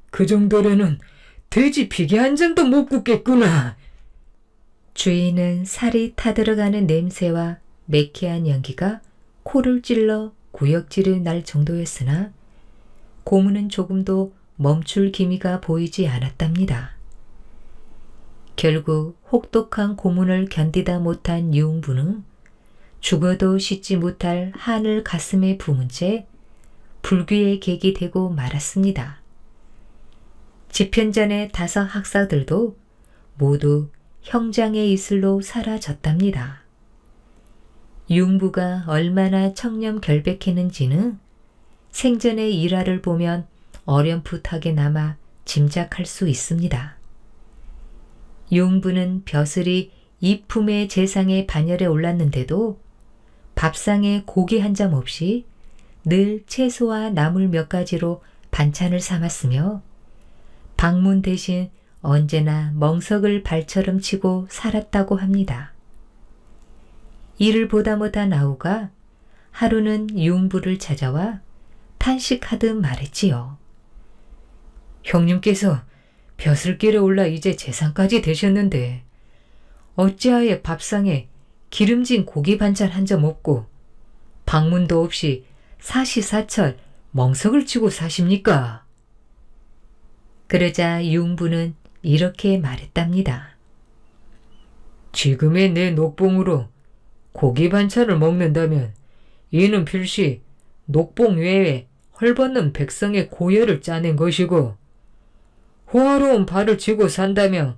Speaker 1: 그 정도로는 돼지 피개 한 장도 못 굽겠구나.
Speaker 2: 주인은 살이 타들어가는 냄새와 매캐한 연기가 코를 찔러 구역질을 날 정도였으나 고문은 조금도 멈출 기미가 보이지 않았답니다. 결국 혹독한 고문을 견디다 못한 유흥부는 죽어도 씻지 못할 한을 가슴에 품은 채 불귀의 객이 되고 말았습니다. 집현전의 5 학사들도 모두 형장의 이슬로 사라졌답니다. 유흥부가 얼마나 청렴결백했는지는 생전의 일화를 보면 어렴풋하게 남아 짐작할 수 있습니다. 유흥부는 벼슬이 이품의 재상의 반열에 올랐는데도 밥상에 고기 한 점 없이 늘 채소와 나물 몇 가지로 반찬을 삼았으며 방문 대신 언제나 멍석을 발처럼 치고 살았다고 합니다. 이를 보다 못한 아우가 하루는 유흥부를 찾아와 탄식하듯 말했지요.
Speaker 1: 형님께서 벼슬길에 올라 이제 재상까지 되셨는데 어찌하여 밥상에 기름진 고기 반찬 한 점 없고 방문도 없이 사시사철 멍석을 치고 사십니까?
Speaker 2: 그러자 융부는 이렇게 말했답니다.
Speaker 1: 지금의 내 녹봉으로 고기 반찬을 먹는다면 이는 필시 녹봉 외에 헐벗는 백성의 고열을 짜낸 것이고 호화로운 발을 쥐고 산다면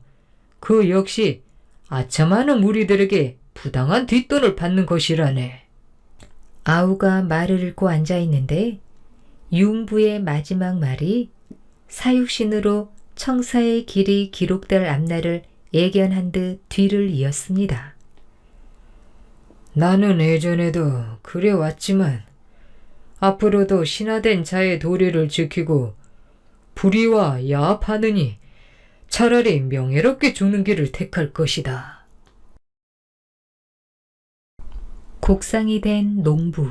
Speaker 1: 그 역시 아첨하는 무리들에게 부당한 뒷돈을 받는 것이라네.
Speaker 2: 아우가 말을 읽고 앉아있는데 융부의 마지막 말이 사육신으로 청사의 길이 기록될 앞날을 예견한 듯 뒤를 이었습니다.
Speaker 1: 나는 예전에도 그래왔지만 앞으로도 신화된 자의 도리를 지키고 불의와 야합하느니 차라리 명예롭게 죽는 길을 택할 것이다.
Speaker 2: 곡상이 된 농부.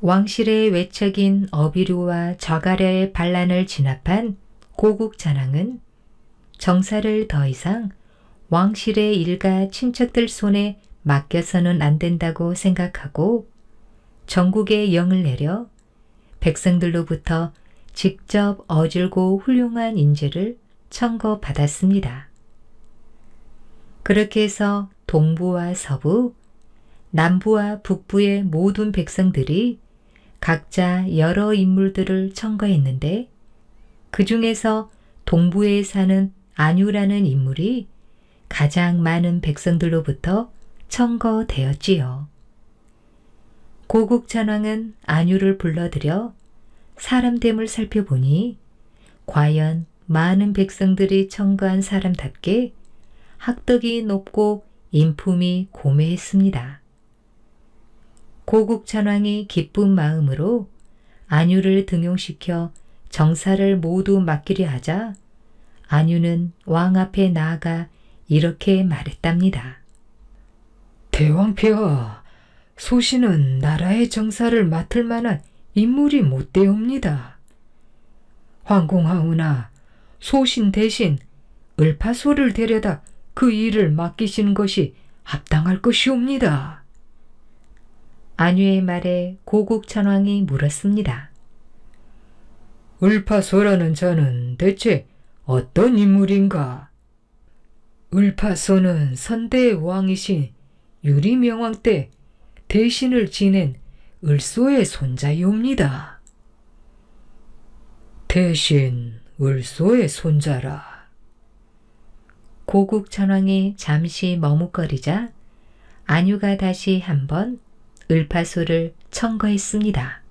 Speaker 2: 왕실의 외척인 어비류와 저가려의 반란을 진압한 고국잔왕은 정사를 더 이상 왕실의 일가 친척들 손에 맡겨서는 안 된다고 생각하고 전국에 영을 내려 백성들로부터 직접 어질고 훌륭한 인재를 청거받았습니다. 그렇게 해서 동부와 서부, 남부와 북부의 모든 백성들이 각자 여러 인물들을 청거했는데 그 중에서 동부에 사는 안유라는 인물이 가장 많은 백성들로부터 청거되었지요. 고국전왕은 안유를 불러들여 사람됨을 살펴보니 과연 많은 백성들이 청거한 사람답게 학덕이 높고 인품이 고매했습니다. 고국전왕이 기쁜 마음으로 안유를 등용시켜 정사를 모두 맡기려 하자 안유는 왕 앞에 나아가 이렇게 말했답니다.
Speaker 1: 대왕폐하, 소신은 나라의 정사를 맡을 만한 인물이 못 되옵니다. 황공하오나 소신 대신 을파소를 데려다 그 일을 맡기시는 것이 합당할 것이옵니다.
Speaker 2: 안유의 말에 고국천왕이 물었습니다.
Speaker 1: 을파소라는 자는 대체 어떤 인물인가? 을파소는 선대의 왕이신 유리명왕 때 대신을 지낸 을소의 손자이옵니다. 대신 을소의 손자라.
Speaker 2: 고국천왕이 잠시 머뭇거리자 안유가 다시 한번 을파소를 청거했습니다.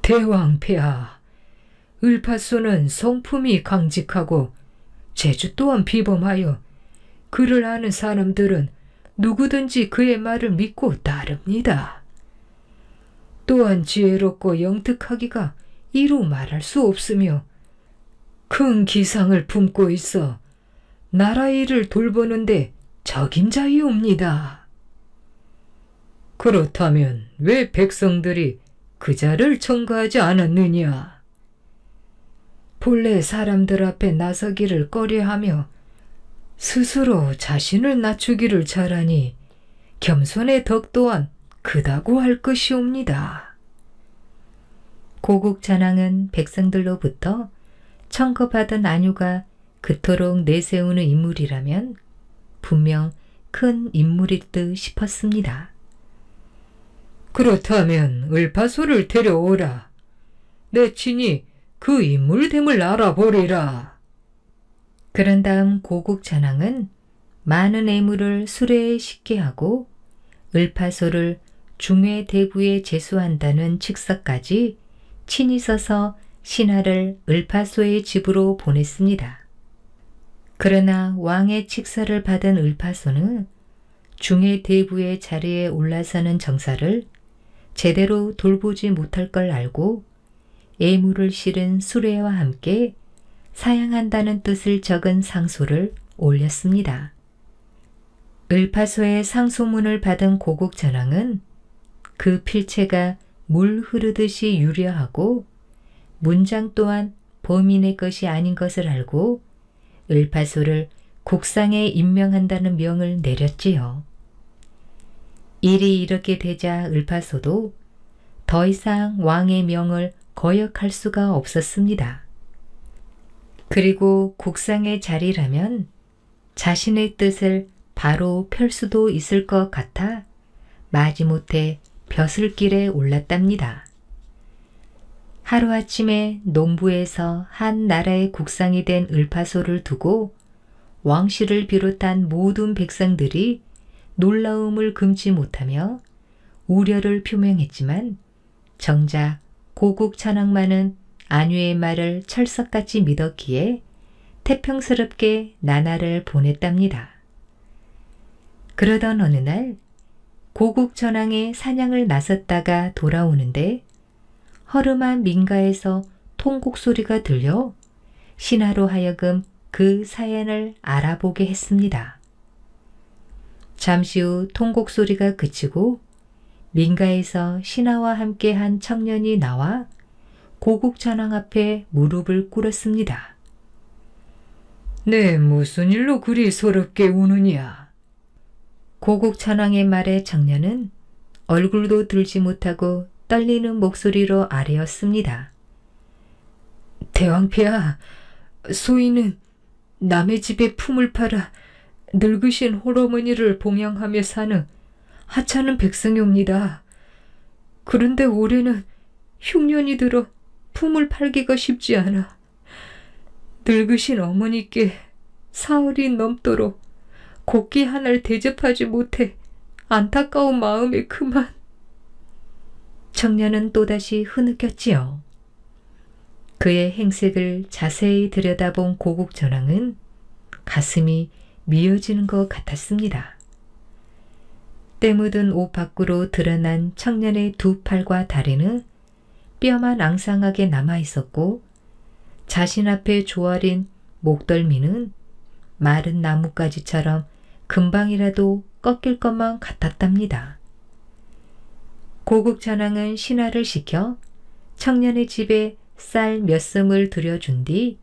Speaker 1: 대왕폐하, 을파소는 성품이 강직하고 재주 또한 비범하여 그를 아는 사람들은 누구든지 그의 말을 믿고 따릅니다. 또한 지혜롭고 영특하기가 이루 말할 수 없으며 큰 기상을 품고 있어 나라 일을 돌보는데 적임자이옵니다. 그렇다면 왜 백성들이 그 자를 청거하지 않았느냐? 본래 사람들 앞에 나서기를 꺼려하며 스스로 자신을 낮추기를 잘하니 겸손의 덕 또한 크다고 할 것이옵니다.
Speaker 2: 고국전왕은 백성들로부터 청거받은 안유가 그토록 내세우는 인물이라면 분명 큰 인물일 듯 싶었습니다.
Speaker 1: 그렇다면 을파소를 데려오라. 내 친히 그 인물됨을 알아보리라.
Speaker 2: 그런 다음 고국전왕은 많은 애물을 수레에 싣게 하고 을파소를 중회대부에 제수한다는 칙서까지 친히 써서 신하를 을파소의 집으로 보냈습니다. 그러나 왕의 칙서를 받은 을파소는 중회대부의 자리에 올라서는 정사를 제대로 돌보지 못할 걸 알고 애물을 실은 수레와 함께 사양한다는 뜻을 적은 상소를 올렸습니다. 을파소의 상소문을 받은 고국전왕은 그 필체가 물 흐르듯이 유려하고 문장 또한 범인의 것이 아닌 것을 알고 을파소를 국상에 임명한다는 명을 내렸지요. 일이 이렇게 되자 을파소도 더 이상 왕의 명을 거역할 수가 없었습니다. 그리고 국상의 자리라면 자신의 뜻을 바로 펼 수도 있을 것 같아 마지못해 벼슬길에 올랐답니다. 하루아침에 농부에서 한 나라의 국상이 된 을파소를 두고 왕실을 비롯한 모든 백성들이 놀라움을 금치 못하며 우려를 표명했지만 정작 고국 천황만은 안유의 말을 철석같이 믿었기에 태평스럽게 나날을 보냈답니다. 그러던 어느 날 고국 전황이 사냥을 나섰다가 돌아오는데 허름한 민가에서 통곡 소리가 들려 신하로 하여금 그 사연을 알아보게 했습니다. 잠시 후 통곡 소리가 그치고 민가에서 신하와 함께 한 청년이 나와 고국 전황 앞에 무릎을 꿇었습니다.
Speaker 1: 네, 무슨 일로 그리 서럽게 우느냐?
Speaker 2: 고국 천황의 말에 청년은 얼굴도 들지 못하고 떨리는 목소리로 아뢰었습니다.
Speaker 1: 대왕폐하, 소인은 남의 집에 품을 팔아 늙으신 홀어머니를 봉양하며 사는 하찮은 백성이옵니다. 그런데 올해는 흉년이 들어 품을 팔기가 쉽지 않아 늙으신 어머니께 사흘이 넘도록 곡기 하나를 대접하지 못해 안타까운 마음에 그만.
Speaker 2: 청년은 또다시 흐느꼈지요. 그의 행색을 자세히 들여다본 고국 전황은 가슴이 미어지는 것 같았습니다. 때 묻은 옷 밖으로 드러난 청년의 두 팔과 다리는 뼈만 앙상하게 남아 있었고 자신 앞에 조아린 목덜미는 마른 나뭇가지처럼 금방이라도 꺾일 것만 같았답니다. 고국 전황은 신하를 시켜 청년의 집에 쌀 몇 섬을 들여준 뒤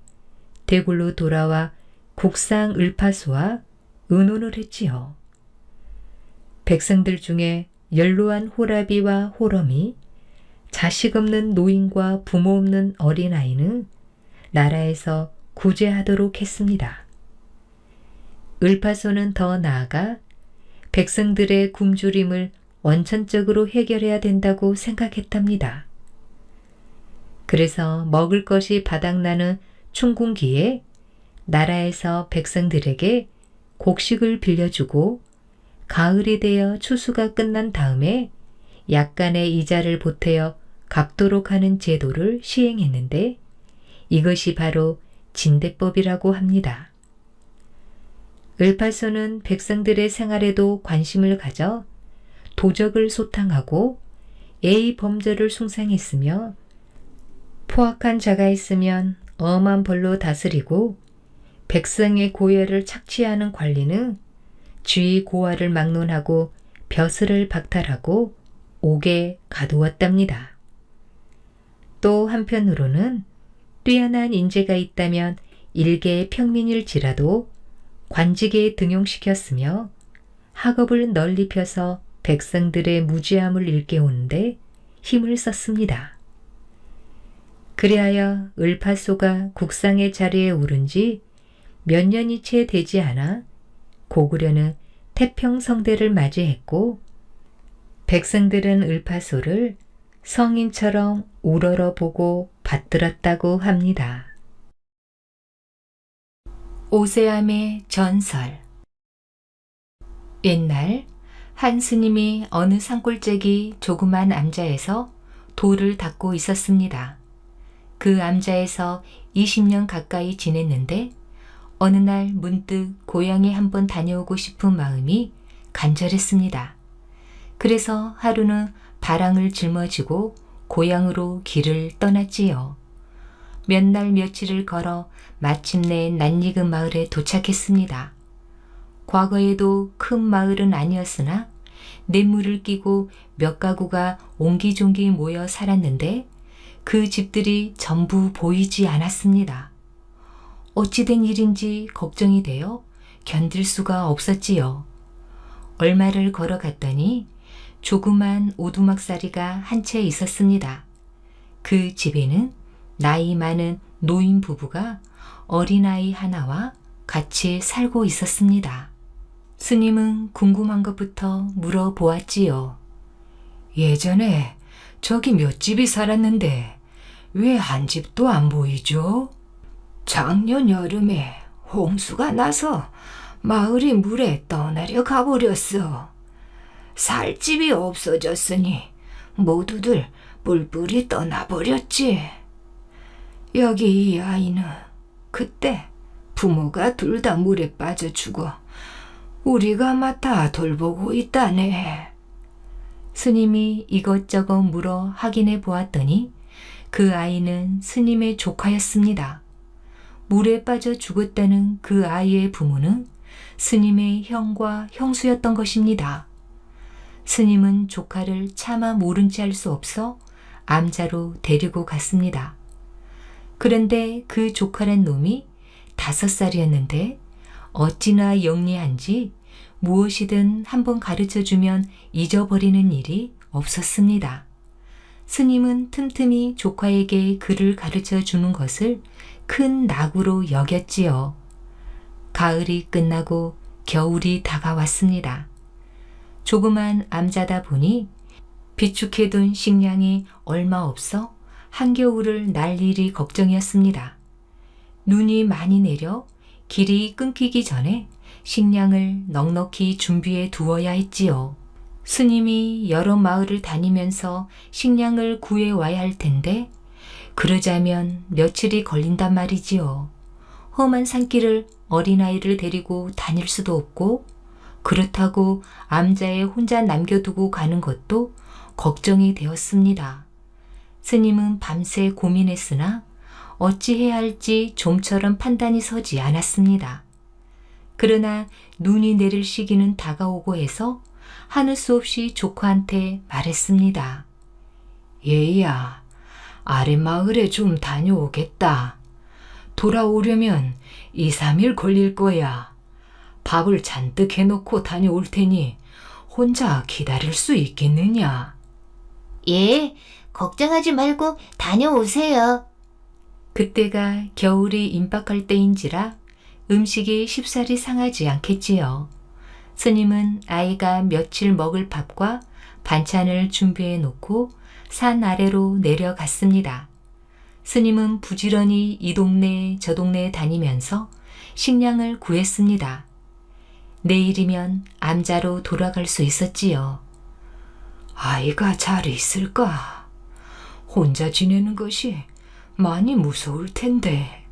Speaker 2: 대굴로 돌아와 국상 을파소와 의논을 했지요. 백성들 중에 연로한 호라비와 호럼이 자식 없는 노인과 부모 없는 어린아이는 나라에서 구제하도록 했습니다. 을파소는 더 나아가 백성들의 굶주림을 원천적으로 해결해야 된다고 생각했답니다. 그래서 먹을 것이 바닥나는 춘궁기에 나라에서 백성들에게 곡식을 빌려주고 가을이 되어 추수가 끝난 다음에 약간의 이자를 보태어 갚도록 하는 제도를 시행했는데 이것이 바로 진대법이라고 합니다. 을파소는 백성들의 생활에도 관심을 가져 도적을 소탕하고 예의 범절을 숭상했으며 포악한 자가 있으면 엄한 벌로 다스리고 백성의 고열을 착취하는 관리는 주의 고하를 막론하고 벼슬을 박탈하고 옥에 가두었답니다. 또 한편으로는 뛰어난 인재가 있다면 일개 평민일지라도 관직에 등용시켰으며 학업을 널리 펴서 백성들의 무지함을 일깨우는데 힘을 썼습니다. 그리하여 을파소가 국상의 자리에 오른 지 몇 년이 채 되지 않아 고구려는 태평성대를 맞이했고 백성들은 을파소를 성인처럼 우러러보고 받들었다고 합니다. 오세암의 전설. 옛날 한 스님이 어느 산골짜기 조그만 암자에서 돌을 닦고 있었습니다. 그 암자에서 20년 가까이 지냈는데 어느 날 문득 고향에 한번 다녀오고 싶은 마음이 간절했습니다. 그래서 하루는 바랑을 짊어지고 고향으로 길을 떠났지요. 몇 날 며칠을 걸어 마침내 낯익은 마을에 도착했습니다. 과거에도 큰 마을은 아니었으나 냇물을 끼고 몇 가구가 옹기종기 모여 살았는데 그 집들이 전부 보이지 않았습니다. 어찌된 일인지 걱정이 되어 견딜 수가 없었지요. 얼마를 걸어갔더니 조그만 오두막살이가 한 채 있었습니다. 그 집에는 나이 많은 노인 부부가 어린아이 하나와 같이 살고 있었습니다. 스님은 궁금한 것부터 물어보았지요.
Speaker 1: 예전에 저기 몇 집이 살았는데 왜 한 집도 안 보이죠? 작년 여름에 홍수가 나서 마을이 물에 떠내려 가버렸어. 살 집이 없어졌으니 모두들 뿔뿔이 떠나버렸지. 여기 이 아이는 그때 부모가 둘 다 물에 빠져 죽어 우리가 맡아 돌보고 있다네.
Speaker 2: 스님이 이것저것 물어 확인해 보았더니 그 아이는 스님의 조카였습니다. 물에 빠져 죽었다는 그 아이의 부모는 스님의 형과 형수였던 것입니다. 스님은 조카를 차마 모른 체 할 수 없어 암자로 데리고 갔습니다. 그런데 그 조카란 놈이 5살이었는데 어찌나 영리한지 무엇이든 한번 가르쳐주면 잊어버리는 일이 없었습니다. 스님은 틈틈이 조카에게 글을 가르쳐 주는 것을 큰 낙으로 여겼지요. 가을이 끝나고 겨울이 다가왔습니다. 조그만 암자다 보니 비축해둔 식량이 얼마 없어 한겨울을 날 일이 걱정이었습니다. 눈이 많이 내려 길이 끊기기 전에 식량을 넉넉히 준비해 두어야 했지요. 스님이 여러 마을을 다니면서 식량을 구해 와야 할 텐데 그러자면 며칠이 걸린단 말이지요. 험한 산길을 어린아이를 데리고 다닐 수도 없고 그렇다고 암자에 혼자 남겨두고 가는 것도 걱정이 되었습니다. 스님은 밤새 고민했으나 어찌해야 할지 좀처럼 판단이 서지 않았습니다. 그러나 눈이 내릴 시기는 다가오고 해서 하는 수 없이 조카한테 말했습니다. 얘야, 아랫마을에 좀 다녀오겠다. 돌아오려면 2, 3일 걸릴 거야. 밥을 잔뜩 해놓고 다녀올 테니 혼자 기다릴 수 있겠느냐?
Speaker 3: 예, 걱정하지 말고 다녀오세요.
Speaker 2: 그때가 겨울이 임박할 때인지라 음식이 쉽사리 상하지 않겠지요. 스님은 아이가 며칠 먹을 밥과 반찬을 준비해 놓고 산 아래로 내려갔습니다. 스님은 부지런히 이 동네 저 동네 다니면서 식량을 구했습니다. 내일이면 암자로 돌아갈 수 있었지요.
Speaker 1: 아이가 잘 있을까? 혼자 지내는 것이 많이 무서울 텐데.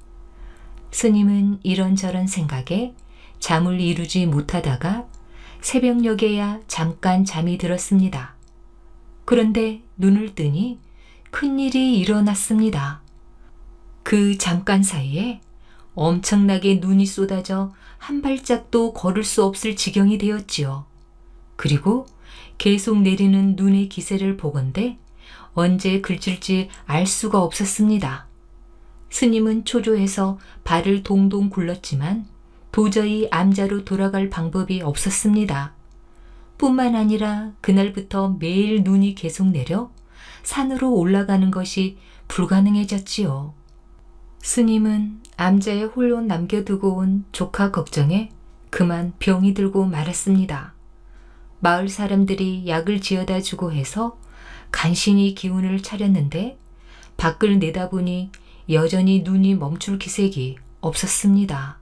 Speaker 2: 스님은 이런저런 생각에 잠을 이루지 못하다가 새벽녘에야 잠깐 잠이 들었습니다. 그런데 눈을 뜨니 큰일이 일어났습니다. 그 잠깐 사이에 엄청나게 눈이 쏟아져 한 발짝도 걸을 수 없을 지경이 되었지요. 그리고 계속 내리는 눈의 기세를 보건대 언제 그칠지 알 수가 없었습니다. 스님은 초조해서 발을 동동 굴렀지만 도저히 암자로 돌아갈 방법이 없었습니다. 뿐만 아니라 그날부터 매일 눈이 계속 내려 산으로 올라가는 것이 불가능해졌지요. 스님은 암자에 홀로 남겨두고 온 조카 걱정에 그만 병이 들고 말았습니다. 마을 사람들이 약을 지어다 주고 해서 간신히 기운을 차렸는데 밖을 내다보니 여전히 눈이 멈출 기색이 없었습니다.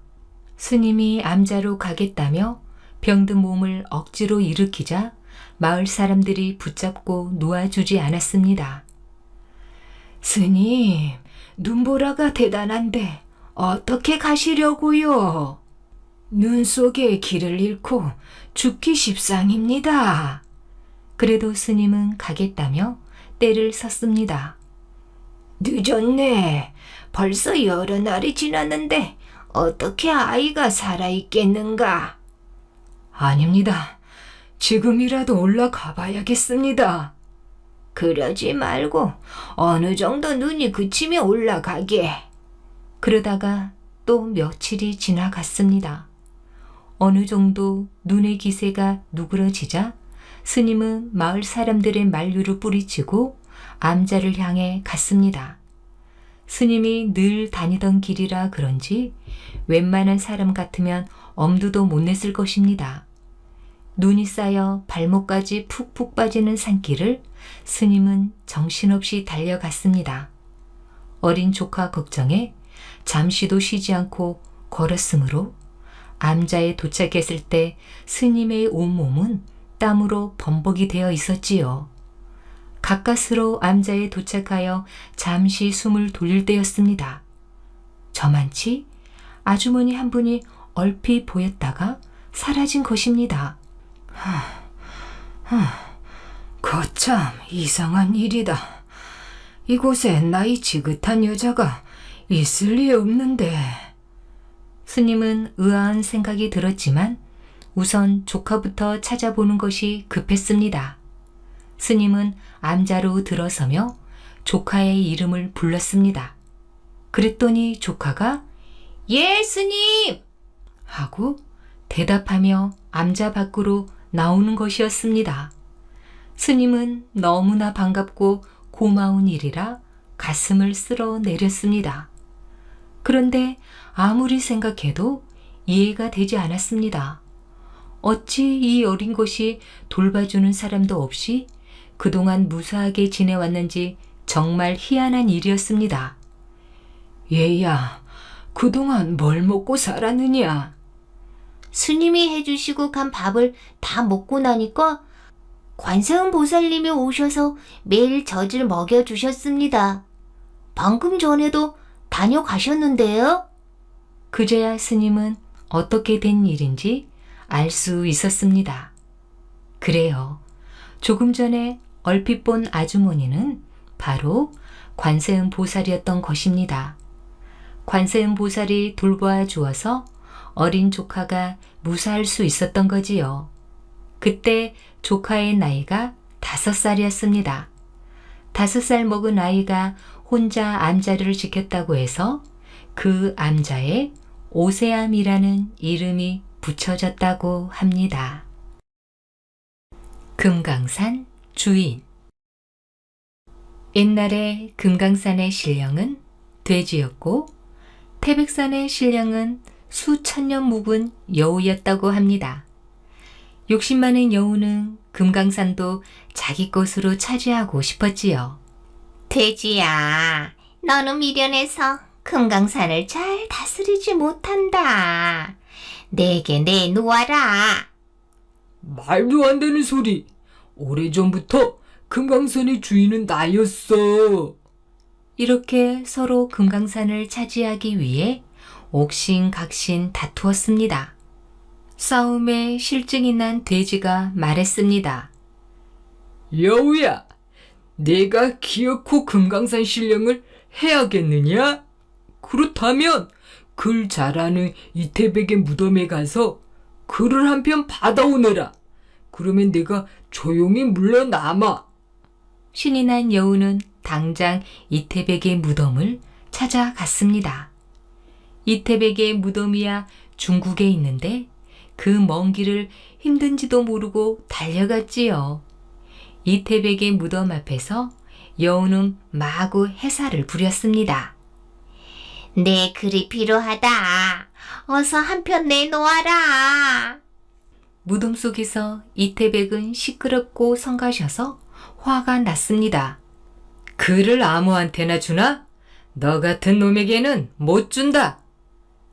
Speaker 2: 스님이 암자로 가겠다며 병든 몸을 억지로 일으키자 마을 사람들이 붙잡고 놓아주지 않았습니다.
Speaker 1: 스님, 눈보라가 대단한데 어떻게 가시려고요? 눈 속에 길을 잃고 죽기 십상입니다.
Speaker 2: 그래도 스님은 가겠다며 때를 섰습니다.
Speaker 1: 늦었네. 벌써 여러 날이 지났는데 어떻게 아이가 살아있겠는가? 아닙니다. 지금이라도 올라가 봐야겠습니다.
Speaker 3: 그러지 말고 어느 정도 눈이 그치면 올라가게.
Speaker 2: 그러다가 또 며칠이 지나갔습니다. 어느 정도 눈의 기세가 누그러지자 스님은 마을 사람들의 만류를 뿌리치고 암자를 향해 갔습니다. 스님이 늘 다니던 길이라 그런지 웬만한 사람 같으면 엄두도 못 냈을 것입니다. 눈이 쌓여 발목까지 푹푹 빠지는 산길을 스님은 정신없이 달려갔습니다. 어린 조카 걱정에 잠시도 쉬지 않고 걸었으므로 암자에 도착했을 때 스님의 온몸은 땀으로 범벅이 되어 있었지요. 가까스로 암자에 도착하여 잠시 숨을 돌릴 때였습니다. 저만치 아주머니 한 분이 얼핏 보였다가 사라진 것입니다.
Speaker 1: 거참 이상한 일이다. 이곳에 나이 지긋한 여자가 있을 리 없는데.
Speaker 2: 스님은 의아한 생각이 들었지만 우선 조카부터 찾아보는 것이 급했습니다. 스님은 암자로 들어서며 조카의 이름을 불렀습니다. 그랬더니 조카가 예, 스님! 하고 대답하며 암자 밖으로 나오는 것이었습니다. 스님은 너무나 반갑고 고마운 일이라 가슴을 쓸어 내렸습니다. 그런데 아무리 생각해도 이해가 되지 않았습니다. 어찌 이 어린 것이 돌봐주는 사람도 없이 그동안 무사하게 지내왔는지 정말 희한한 일이었습니다.
Speaker 1: 얘야, 그동안 뭘 먹고 살았느냐?
Speaker 3: 스님이 해주시고 간 밥을 다 먹고 나니까 관세음 보살님이 오셔서 매일 젖을 먹여주셨습니다. 방금 전에도 다녀가셨는데요.
Speaker 2: 그제야 스님은 어떻게 된 일인지 알 수 있었습니다. 그래요. 조금 전에 얼핏 본 아주머니는 바로 관세음 보살이었던 것입니다. 관세음 보살이 돌보아 주어서 어린 조카가 무사할 수 있었던 거지요. 그때 조카의 나이가 5살이었습니다. 5살 먹은 아이가 혼자 암자를 지켰다고 해서 그 암자에 오세암이라는 이름이 붙여졌다고 합니다. 금강산 주인. 옛날에 금강산의 신령은 돼지였고 태백산의 신령은 수천 년 묵은 여우였다고 합니다. 욕심 많은 여우는 금강산도 자기 것으로 차지하고 싶었지요.
Speaker 3: 돼지야, 너는 미련해서 금강산을 잘 다스리지 못한다. 내게 내놓아라.
Speaker 1: 말도 안 되는 소리. 오래전부터 금강산의 주인은 나였어.
Speaker 2: 이렇게 서로 금강산을 차지하기 위해 옥신각신 다투었습니다. 싸움에 실증이 난 돼지가 말했습니다.
Speaker 1: 여우야, 내가 기어코 금강산 신령을 해야겠느냐? 그렇다면 글 잘하는 이태백의 무덤에 가서 글을 한 편 받아오너라. 그러면 내가 조용히 물러남아.
Speaker 2: 신이 난 여우는 당장 이태백의 무덤을 찾아갔습니다. 이태백의 무덤이야 중국에 있는데 그 먼 길을 힘든지도 모르고 달려갔지요. 이태백의 무덤 앞에서 여우는 마구 해사를 부렸습니다.
Speaker 3: 내 글이 필요하다. 어서 한 편 내놓아라.
Speaker 2: 무덤 속에서 이태백은 시끄럽고 성가셔서 화가 났습니다.
Speaker 1: 글을 아무한테나 주나? 너 같은 놈에게는 못 준다.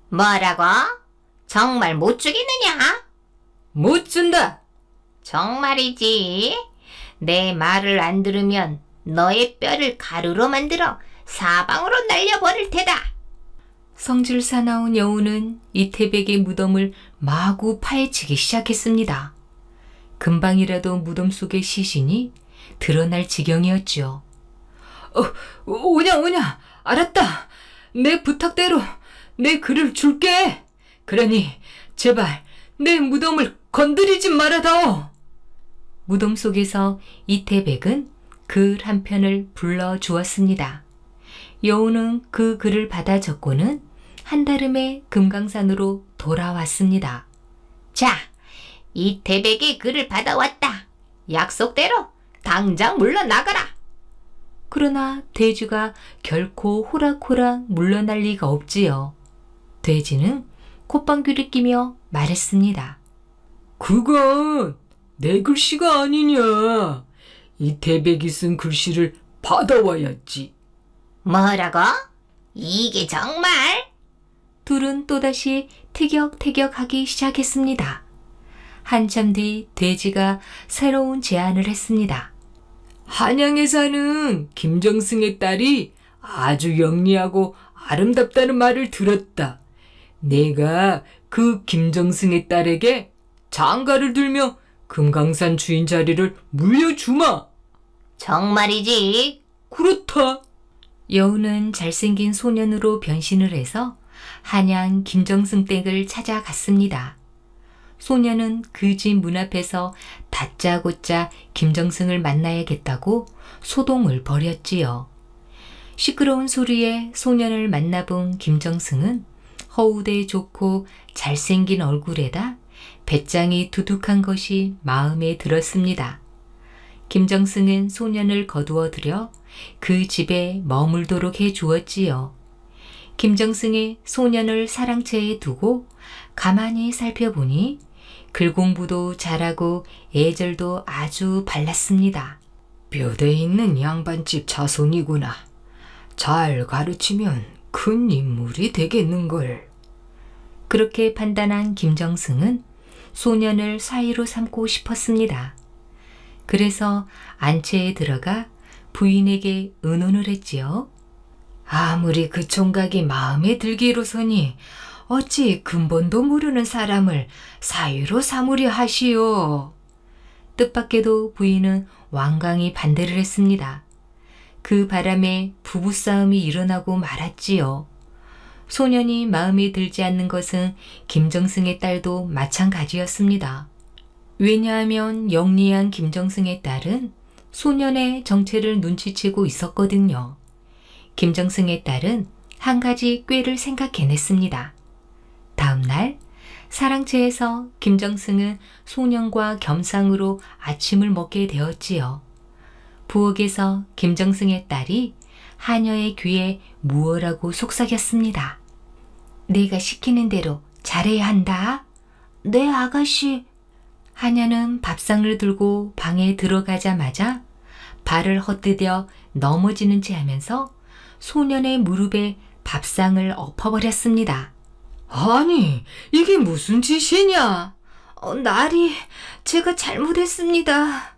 Speaker 3: 뭐라고? 정말 못 주겠느냐?
Speaker 1: 못 준다.
Speaker 3: 정말이지. 내 말을 안 들으면 너의 뼈를 가루로 만들어 사방으로 날려버릴 테다.
Speaker 2: 성질 사나운 여우는 이태백의 무덤을 마구 파헤치기 시작했습니다. 금방이라도 무덤 속의 시신이 드러날 지경이었죠.
Speaker 1: 오냐. 알았다. 내 부탁대로 내 글을 줄게. 그러니 제발 내 무덤을 건드리지 말아다오.
Speaker 2: 무덤 속에서 이태백은 글 한 편을 불러주었습니다. 여우는 그 글을 받아 적고는 한달음에 금강산으로 돌아왔습니다.
Speaker 3: 자, 이 태백의 글을 받아왔다. 약속대로 당장 물러나가라.
Speaker 2: 그러나 돼지가 결코 호락호락 물러날 리가 없지요. 돼지는 콧방귀를 끼며 말했습니다.
Speaker 1: 그건 내 글씨가 아니냐. 이 태백이 쓴 글씨를 받아와야지.
Speaker 3: 뭐라고? 이게 정말?
Speaker 2: 둘은 또다시 티격태격하기 시작했습니다. 한참 뒤 돼지가 새로운 제안을 했습니다.
Speaker 1: 한양에 사는 김정승의 딸이 아주 영리하고 아름답다는 말을 들었다. 내가 그 김정승의 딸에게 장가를 들며 금강산 주인 자리를 물려주마.
Speaker 3: 정말이지?
Speaker 1: 그렇다.
Speaker 2: 여우는 잘생긴 소년으로 변신을 해서 한양 김정승 댁을 찾아갔습니다. 소년은 그 집 문 앞에서 다짜고짜 김정승을 만나야겠다고 소동을 벌였지요. 시끄러운 소리에 소년을 만나본 김정승은 허우대 좋고 잘생긴 얼굴에다 배짱이 두둑한 것이 마음에 들었습니다. 김정승은 소년을 거두어 들여 그 집에 머물도록 해 주었지요. 김정승이 소년을 사랑채에 두고 가만히 살펴보니 글 공부도 잘하고 애절도 아주 발랐습니다.
Speaker 1: 뼈대 있는 양반집 자손이구나. 잘 가르치면 큰 인물이 되겠는걸.
Speaker 2: 그렇게 판단한 김정승은 소년을 사위로 삼고 싶었습니다. 그래서 안채에 들어가 부인에게 의논을 했지요.
Speaker 1: 아무리 그 총각이 마음에 들기로서니 어찌 근본도 모르는 사람을 사위로 삼으려 하시오.
Speaker 2: 뜻밖에도 부인은 완강히 반대를 했습니다. 그 바람에 부부싸움이 일어나고 말았지요. 소년이 마음에 들지 않는 것은 김정승의 딸도 마찬가지였습니다. 왜냐하면 영리한 김정승의 딸은 소년의 정체를 눈치채고 있었거든요. 김정승의 딸은 한 가지 꾀를 생각해냈습니다. 다음 날 사랑채에서 김정승은 소년과 겸상으로 아침을 먹게 되었지요. 부엌에서 김정승의 딸이 하녀의 귀에 무어라고 속삭였습니다. 내가 시키는 대로 잘해야 한다.
Speaker 3: 네, 아가씨.
Speaker 2: 하녀는 밥상을 들고 방에 들어가자마자 발을 헛디뎌 넘어지는 채 하면서 소년의 무릎에 밥상을 엎어버렸습니다.
Speaker 1: 아니, 이게 무슨 짓이냐?
Speaker 3: 나리, 제가 잘못했습니다.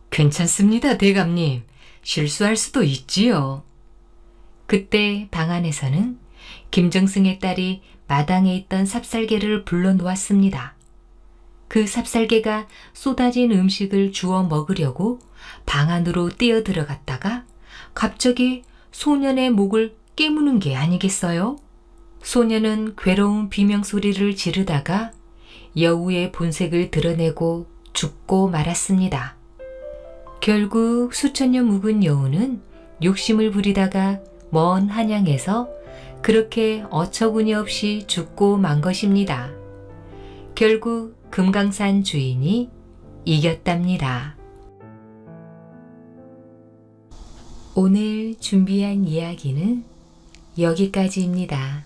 Speaker 1: 괜찮습니다, 대감님. 실수할 수도 있지요.
Speaker 2: 그때 방 안에서는 김정승의 딸이 마당에 있던 삽살개를 불러놓았습니다. 그 삽살개가 쏟아진 음식을 주워 먹으려고 방 안으로 뛰어들어갔다가 갑자기 소년의 목을 깨무는 게 아니겠어요? 소년은 괴로운 비명소리를 지르다가 여우의 본색을 드러내고 죽고 말았습니다. 결국 수천 년 묵은 여우는 욕심을 부리다가 먼 한양에서 그렇게 어처구니 없이 죽고 만 것입니다. 결국 금강산 주인이 이겼답니다. 오늘 준비한 이야기는 여기까지입니다.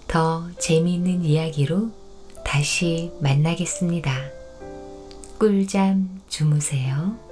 Speaker 2: 더 재미있는 이야기로 다시 만나겠습니다. 꿀잠 주무세요.